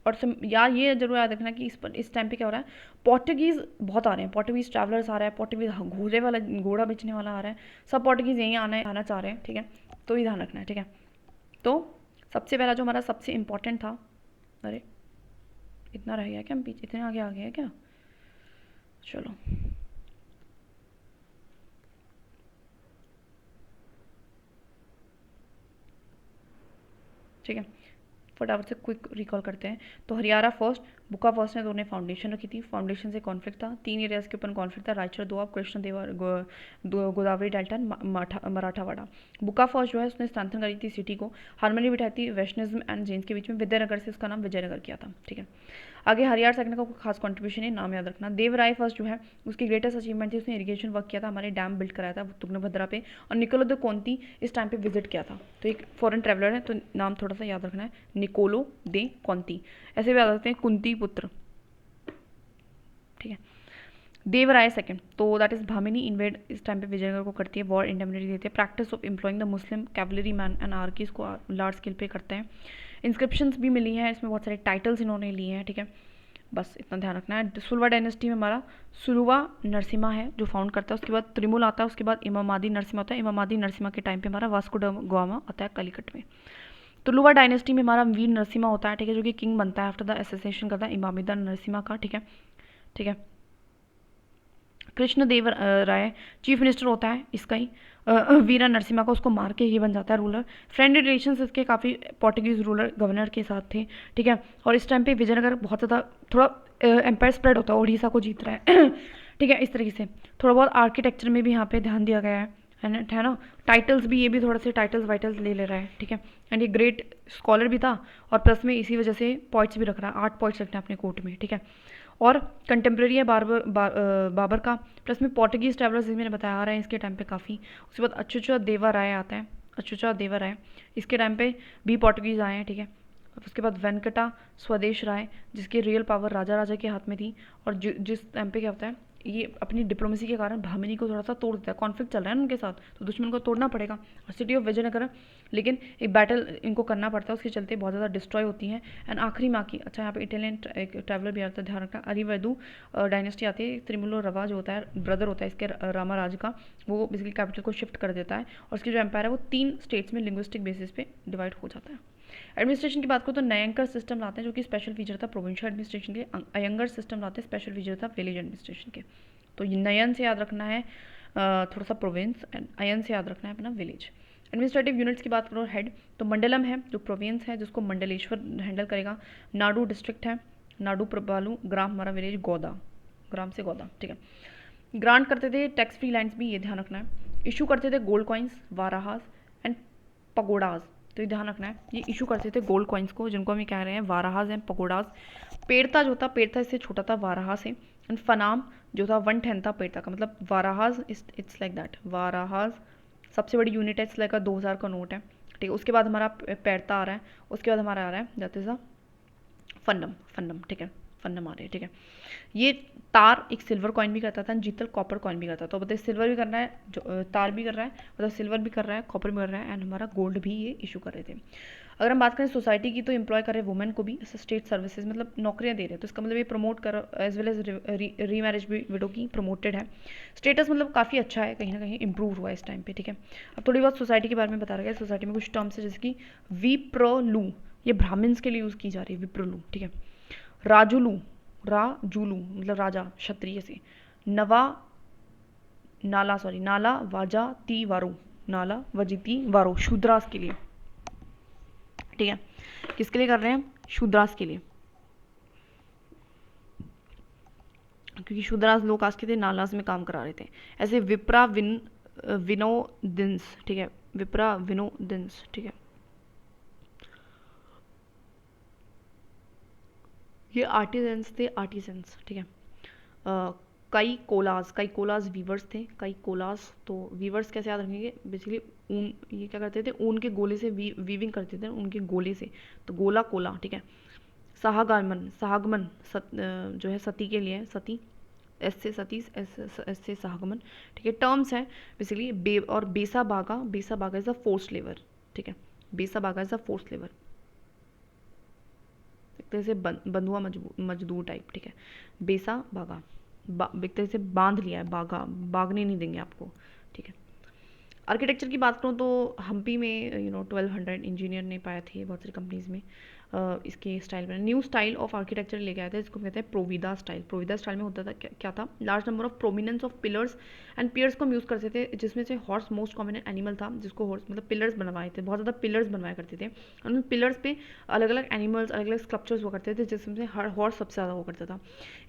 और यार ये जरूर याद रखना कि इस टाइम पे क्या हो रहा है, पोर्टुगीज़ बहुत आ रहे हैं, पोर्टुगीज़ ट्रैवलर्स आ रहे हैं, पोर्टुगीज़ घोड़े वाला घोड़ा बेचने वाला आ रहा है, सब पोर्टुगीज़ यहीं आना चाह रहे हैं। ठीक है, तो ये ध्यान रखना है। ठीक है, तो सबसे पहला जो हमारा सबसे इम्पोर्टेंट था, अरे इतना रह गया क्या, हम पीछे इतने आगे आ गए हैं क्या, चलो ठीक है, फटाफट से क्विक रिकॉल करते हैं। तो हरियाणा फर्स्ट, बुका फर्स्ट ने दोनों फाउंडेशन रखी थी, फाउंडेशन से कॉन्फ्लिक्ट था, 3 एरियाज के ऊपर कॉन्फ्लिक्ट था, रायचूर दोआब, कृष्ण देवा गोदावरी डेल्टा, मराठावाड़ा। बुका फर्स्ट जो है उसने स्ट्रेंथन करी थी सिटी को, हारमोनी बिठाई थी वैष्णविज्म एंड जैन के बीच में, विद्यानगर से इसका नाम विजयनगर किया था। ठीक है, आगे हरियाणा सेकंड का खास कंट्रीब्यूशन है, नाम याद रखना। देवराय फर्स्ट जो है उसकी ग्रेटेस्ट अचीवमेंट थी, उसने इरिगेशन वर्क किया था, हमारे डैम बिल्ड कराया था तुंगभद्रा पे। और निकोलो द कोंती इस टाइम पे विजिट किया था, तो एक फॉरेन ट्रैवलर है, तो नाम थोड़ा सा याद रखना है, निकोलो दे कोंती, ऐसे भी याद रखते हैं कुंती पुत्र। ठीक है, देवराय सेकंड, तो दैट इज भामिनी इन्वेड इस टाइम पे विजयनगर को करती है, वॉर इंडेमनिटी देते हैं, practice of employing the Muslim cavalry man and archers को लार्ज स्केल पे करते हैं। इंस्क्रिप्शंस भी मिली हैं, इसमें बहुत सारे टाइटल्स इन्होंने लिए हैं। ठीक है, बस इतना ध्यान रखना है। सुलवा डायनेस्टी में हमारा सुलुवा नरसिम्हा है जो फाउंड करता है, उसके बाद त्रिमुल आता है, उसके बाद इमामादी नरसिम्हा होता है, इमामादी नरसिम्हा के टाइम पे हमारा वास्को ड गामा आता है कलिकट में। तुलुवा डायनेस्टी में हमारा वीर नरसिम्हा होता है। ठीक है, जो कि किंग बनता है आफ्टर द एसोसिएशन करता है इमामिदा नरसिम्हा का। ठीक है, ठीक है, कृष्ण देव राय चीफ मिनिस्टर होता है इसका ही, वीरा नरसिम्हा का उसको मार के ये बन जाता है रूलर। फ्रेंडली रिलेशंस इसके काफ़ी पोर्टुगीज रूलर गवर्नर के साथ थे। ठीक है, और इस टाइम पे विजयनगर बहुत ज़्यादा थोड़ा एम्पायर स्प्रेड होता है, उड़ीसा को जीत रहा है। ठीक है, इस तरीके से थोड़ा बहुत आर्किटेक्चर में भी यहाँ पे ध्यान दिया गया है ना। टाइटल्स भी, ये भी थोड़ा से टाइटल्स वाइटल्स ले रहा है। ठीक है, एंड ये ग्रेट स्कॉलर भी था, और प्लस में इसी वजह से पॉइंट्स भी रख रहा है, 8 पॉइंट्स रखते हैं अपने कोर्ट में। ठीक है, और कंटेम्प्रेरी है बाबर का, प्लस में पोर्टुगीज़ ट्रैवलर्स मैंने बताया आ रहे हैं इसके टाइम पे काफ़ी। उसके बाद अच्युता देवा राय आता है, अच्युता देवा राय इसके टाइम पे भी पोर्टुगीज़ आए हैं। ठीक है, उसके बाद वेंकटा स्वदेश राय जिसकी रियल पावर राजा के हाथ में थी, और जिस टाइम पे क्या होता है, ये अपनी डिप्लोमेसी के कारण भामिनी को थोड़ा सा तोड़ देता है, कॉन्फ्लिक्ट चल रहा है ना उनके साथ, तो दुश्मन को तोड़ना पड़ेगा। और सिटी ऑफ विजयनगर, लेकिन एक बैटल इनको करना पड़ता है, उसके चलते बहुत ज़्यादा डिस्ट्रॉय होती है। एंड आखिरी माँ की, अच्छा यहाँ पे इटालियन एक ट्रैवलर भी आता है, ध्यान रखा, अरिवेदु डायनेस्टी आती है, त्रिमुलो रवा जो होता है ब्रदर होता है इसके रामा राज का, वो बेसिकली कैपिटल को शिफ्ट कर देता है, और उसकी जो एम्पायर है वो 3 स्टेट्स में लिंग्विस्टिक बेसिस पे डिवाइड हो जाता है। एडमिनिस्ट्रेशन की बात करो तो नयंकर सिस्टम लाते हैं जो कि स्पेशल फीचर था प्रोविंशियल एडमिनिस्ट्रेशन के, अयंगर सिस्टम लाते हैं स्पेशल फीचर था विलेज एडमिनिस्ट्रेशन के। तो नयन से याद रखना है थोड़ा सा प्रोविंस, एंड अयन से याद रखना है अपना विलेज। एडमिनिस्ट्रेटिव यूनिट्स की बात करो हेड, तो मंडलम है जो प्रोविंस है जिसको मंडलेश्वर हैंडल करेगा, नाडू डिस्ट्रिक्ट है, नाडू प्रबालू, ग्राम हमारा विलेज गौदा, ग्राम से गौदा। ठीक है, ग्रांट करते थे टैक्स फ्री लैंड्स भी, ये ध्यान रखना है। इशू करते थे गोल्ड कॉइन्स वाराहास, एंड पगोडाज, तो ये ध्यान रखना है, ये इशू करते थे गोल्ड कॉइन्स को, जिनको हम कह रहे हैं वाराहाज एंड पगोडाज। पेड़ता जो था, पेड़ता इससे छोटा था वाराहा से। एंड फनाम जो था 1/10 था पेड़ता का, मतलब वाराहाज इट्स लाइक दैट, वाराहाज सबसे बड़ी यूनिट है, इट्स लाइक 2000 का नोट है, ठीक है। उसके बाद हमारा पेड़ता आ रहा है, उसके बाद हमारा आ रहा है दैट इज अ फन्नम, फन्नम, ठीक है, फन्नम आ रही है, ठीक है। ये तार एक सिल्वर कॉइन भी करता था, जीतल कॉपर कॉइन भी करता था। तो बताइए सिल्वर भी कर रहा है, जो तार भी कर रहा है, मतलब सिल्वर भी कर रहा है, कॉपर भी कर रहा है, एंड हमारा गोल्ड भी ये इशू कर रहे थे। अगर हम बात करें सोसाइटी की, तो एम्प्लॉय कर रहे हैं वुमेन को भी स्टेट सर्विसेज, मतलब नौकरियां दे रहे हैं, तो इसका मतलब ये प्रमोट कर, एज वेल एज री मैरिज भी विडो की प्रमोटेड है। स्टेटस मतलब काफ़ी अच्छा है, कहीं ना कहीं इंप्रूव हुआ है इस टाइम पे, ठीक है। अब थोड़ी बहुत सोसाइटी के बारे में बता रहा है। सोसाइटी में कुछ टर्म्स है जैसे कि विप्रोलू, ये ब्राह्मण्स के लिए यूज़ की जा रही है विप्रोलू, ठीक है। राजुलू, राजुलू मतलब राजा क्षत्रिय से। नवा नाला, सॉरी नाला वाजा ती वारो, नाला वजिती वारो शूद्रास के लिए, ठीक है। किसके लिए कर रहे हैं? शूद्रास के लिए, क्योंकि शूद्रास लोग कास्ट के थे, नालास में काम करा रहे थे। ऐसे विप्रा विनोदिन्स, ठीक है, विप्रा विनोदिन्स, ठीक है। ये आर्टिजन्स थे, आर्टिजन्स, ठीक है। कई कोलाज वीवर्स थे, कई कोलाज। तो वीवर्स कैसे याद रखेंगे? बेसिकली ऊन, ये क्या करते थे, ऊन के गोले से वीविंग करते थे, उनके गोले से, तो गोला कोला, ठीक है। सहागमन, सहागमन जो है सती के लिए, सती एस से सती, एस से सहागमन, ठीक है। टर्म्स हैं बेसिकली और बेसा बागा, बेसा बागा इज अ फोर्स लेबर, ठीक है। बेसा बागा इज अ फोर्स लेबर, एक तरह से बंधुआ मजदूर टाइप, ठीक है। बेसा बागा, एक तरह से बांध लिया है, बागा, बागने नहीं देंगे आपको, ठीक है। आर्किटेक्चर की बात करूँ तो हम्पी में 1200 इंजीनियर ने पाए थे बहुत सारी कंपनीज में। इसके स्टाइल में न्यू स्टाइल ऑफ आर्किटेक्चर लेके आया था, इसको कहते हैं प्रोविदा स्टाइल। प्रोविदा स्टाइल में होता था क्या था, large number of prominence of pillars and piers को हम यूज़ करते थे, जिसमें से हॉर्स मोस्ट कॉमन एनिमल था, जिसको हॉर्स मतलब पिलर्स बनवाए थे, बहुत ज़्यादा पिलर्स बनवाया करते थे। उन पिलर्स पे अलग अलग एनिमल्स, अलग अलग स्कल्पचर्स हुआ करते थे, जिसमें से हर हॉर्स सबसे ज़्यादा हुआ करता था।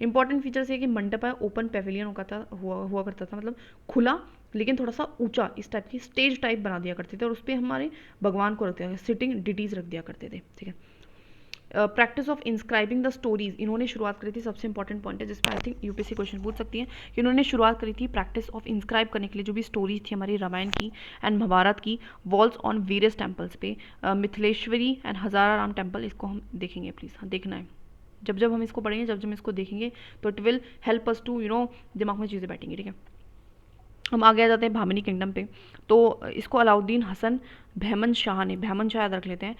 इंपॉर्टेंट फीचर्स ये कि मंडप है ओपन पेविलियन हुआ करता था, मतलब खुला लेकिन थोड़ा सा ऊंचा, इस टाइप की स्टेज टाइप बना दिया करते थे, और उस पर हमारे भगवान को रख दिया, सिटिंग डिटीज रख दिया करते थे, ठीक है। प्रैक्टिस ऑफ इंस्क्राइबिंग द स्टोरीज, इन्होंने शुरुआत करी थी, सबसे इंपॉर्टेंट पॉइंट है जिसमें आई थिंक यूपीएससी क्वेश्चन पूछ सकती है, कि इन्होंने शुरुआत करी थी प्रैक्टिस ऑफ इंस्क्राइब करने के लिए जो भी स्टोरीज थी हमारी रामायण की एंड महाभारत की, वॉल्स ऑन वेरियस टेम्पल्स पे, Mithileshwari and Hazara Ram temple, इसको हम देखेंगे प्लीज़, हाँ देखना है, जब जब हम इसको पढ़ेंगे, जब जब हम इसको देखेंगे, तो it will help us to दिमाग में चीज़ें बैठेंगी, ठीक है। हम आगे आ जाते हैं भामिनी किंगडम पे। तो इसको अलाउद्दीन हसन बहमन शाह ने, बहमन शाह याद रख लेते हैं,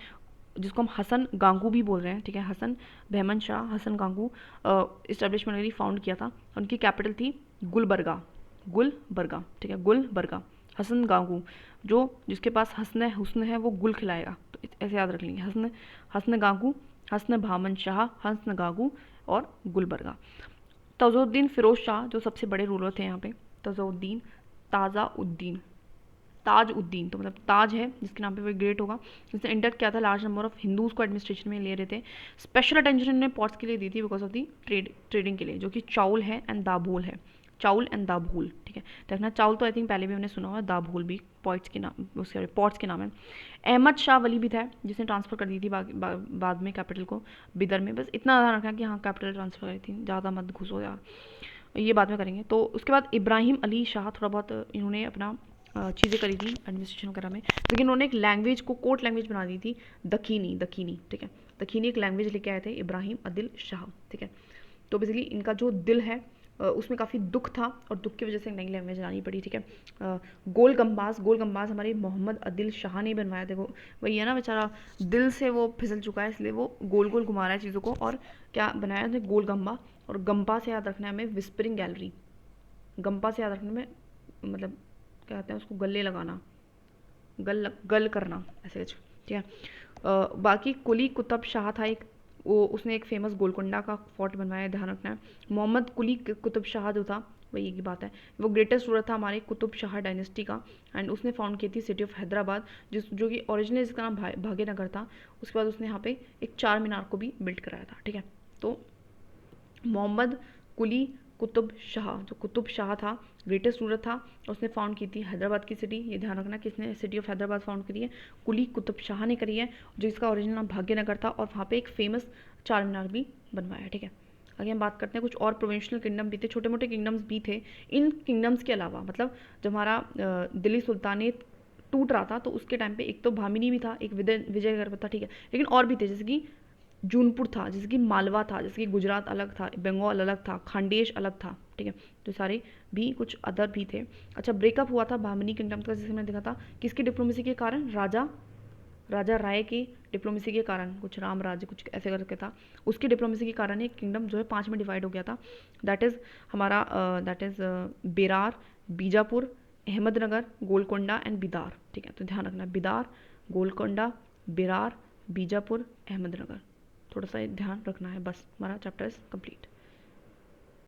जिसको हम हसन गांगू भी बोल रहे हैं, ठीक है। हसन बहमन शाह, हसन गांगू इस्टेब्लिशमेंट के फाउंड किया था। उनकी कैपिटल थी गुलबर्गा, गुलबर्गा, ठीक है, गुलबर्गा। हसन गांगू, जो जिसके पास हसन हुस्न है वो गुल खिलाएगा, तो ऐसे याद रख लेंगे, हसन हसन गांगू, हसन भामन शाह, हसन गांगू और गुलबर्गा। तजुद्दीन फिरोज शाह जो सबसे बड़े रूलर थे यहाँ पे, तजुद्दीन, ताज़ा उद्दीन, ताज उद्दीन, तो मतलब ताज है जिसके नाम पे वो ग्रेट होगा, जिसने इंडक्ट किया था लार्ज नंबर ऑफ हिंदूज को एडमिनिस्ट्रेशन में ले रहे थे। स्पेशल अटेंशन इन्होंने पोर्ट्स के लिए दी थी बिकॉज ऑफ दी ट्रेडिंग के लिए, जो कि चाउल है एंड दाभोल है, चाउल एंड दाभोल, ठीक है। देखना चाउल तो आई थिंक पहले भी हमने सुना हुआ, दाभोल भी पॉइंट्स के नाम, उसके पोर्ट्स के नाम है। अहमद शाह वली भी था जिसने ट्रांसफ़र कर दी थी बाद में कैपिटल को बिदर में, बस इतना ध्यान रखना कि हाँ कैपिटल ट्रांसफ़र करी थी, ज़्यादा मत घुसो यार, ये बाद में करेंगे। तो उसके बाद इब्राहिम अली शाह, थोड़ा बहुत इन्होंने अपना चीज़ें करी थी एडमिनिस्ट्रेशन वगैरह में, लेकिन उन्होंने एक लैंग्वेज को कोर्ट लैंग्वेज बना दी थी, दखीनी, दखीनी, ठीक है। दखीनी एक लैंग्वेज लेके आए थे इब्राहिम अदिल शाह, ठीक है। तो बेसिकली इनका जो दिल है उसमें काफ़ी दुख था, और दुख की वजह से नई लैंग्वेज लानी पड़ी, ठीक है। गोल गम्बाज, गोल गम्बाज हमारे मोहम्मद अदिल शाह ने बनवाया, देखो वही है ना बेचारा, दिल से वो फिसल चुका है, इसलिए वो गोल गोल घुमा रहा है चीज़ों को, और क्या बनाया था, गोल गम्बा। और गम्पा से याद रखना है हमें विस्परिंग गैलरी, गम्पा से याद रखने में मतलब क्या कहते हैं उसको, गले लगाना, गल करना, ऐसे कुछ, ठीक है। बाकी कुली कुतुब शाह था एक, वो उसने एक फेमस गोलकुंडा का फोर्ट बनवाया, ध्यान रखना है। मोहम्मद कुली कुतुब शाह जो था, वही की बात है, वो ग्रेटेस्ट रूलर था हमारे कुतुब शाह डायनेस्टी का, एंड उसने फाउंड की थी सिटी ऑफ हैदराबाद, जो कि ओरिजिनली इसका नाम भाग्यनगर था। उसके बाद उसने यहाँ पे एक चार मीनार को भी बिल्ड कराया था, ठीक है। तो मोहम्मद कुली कुतुब शाह, जो कुतुब शाह था ग्रेटेस्ट रूलर था, उसने फाउंड की थी हैदराबाद की सिटी। ये ध्यान रखना किसने सिटी ऑफ हैदराबाद फाउंड करी है, कुली कुतुब शाह ने करी है, जो इसका ओरिजिनल नाम भाग्यनगर था, और वहाँ पे एक फेमस चार मीनार भी बनवाया है। ठीक है, आगे हम बात करते हैं कुछ और प्रोविंशियल किंगडम भी थे, छोटे मोटे किंगडम्स भी थे। इन किंगडम्स के अलावा मतलब जब हमारा दिल्ली सुल्तानेत टूट रहा था तो उसके टाइम पे एक तो भामिनी भी था, एक विजयनगर था। ठीक है, लेकिन और भी थे, जैसे कि जूनपुर था, जैसे कि मालवा था, जैसे कि गुजरात अलग था, बंगाल अलग था, खानदेश अलग था। ठीक है, तो सारे भी कुछ अदर भी थे। अच्छा, ब्रेकअप हुआ था भामिनी किंगडम का, जैसे मैंने देखा था, किसकी डिप्लोमेसी के कारण, राजा राजा राय की डिप्लोमेसी के कारण, कुछ राम राज्य कुछ ऐसे करके था, उसकी डिप्लोमेसी के कारण एक किंगडम जो है 5 में डिवाइड हो गया था। दैट इज़ हमारा that is Berar, Bijapur, Ahmednagar, Golconda and Bidar. ठीक है, तो ध्यान रखना, बिदार, गोलकोंडा, बेरार, बीजापुर, अहमदनगर, थोड़ा सा ध्यान रखना है, बस हमारा चैप्टर इज कंप्लीट।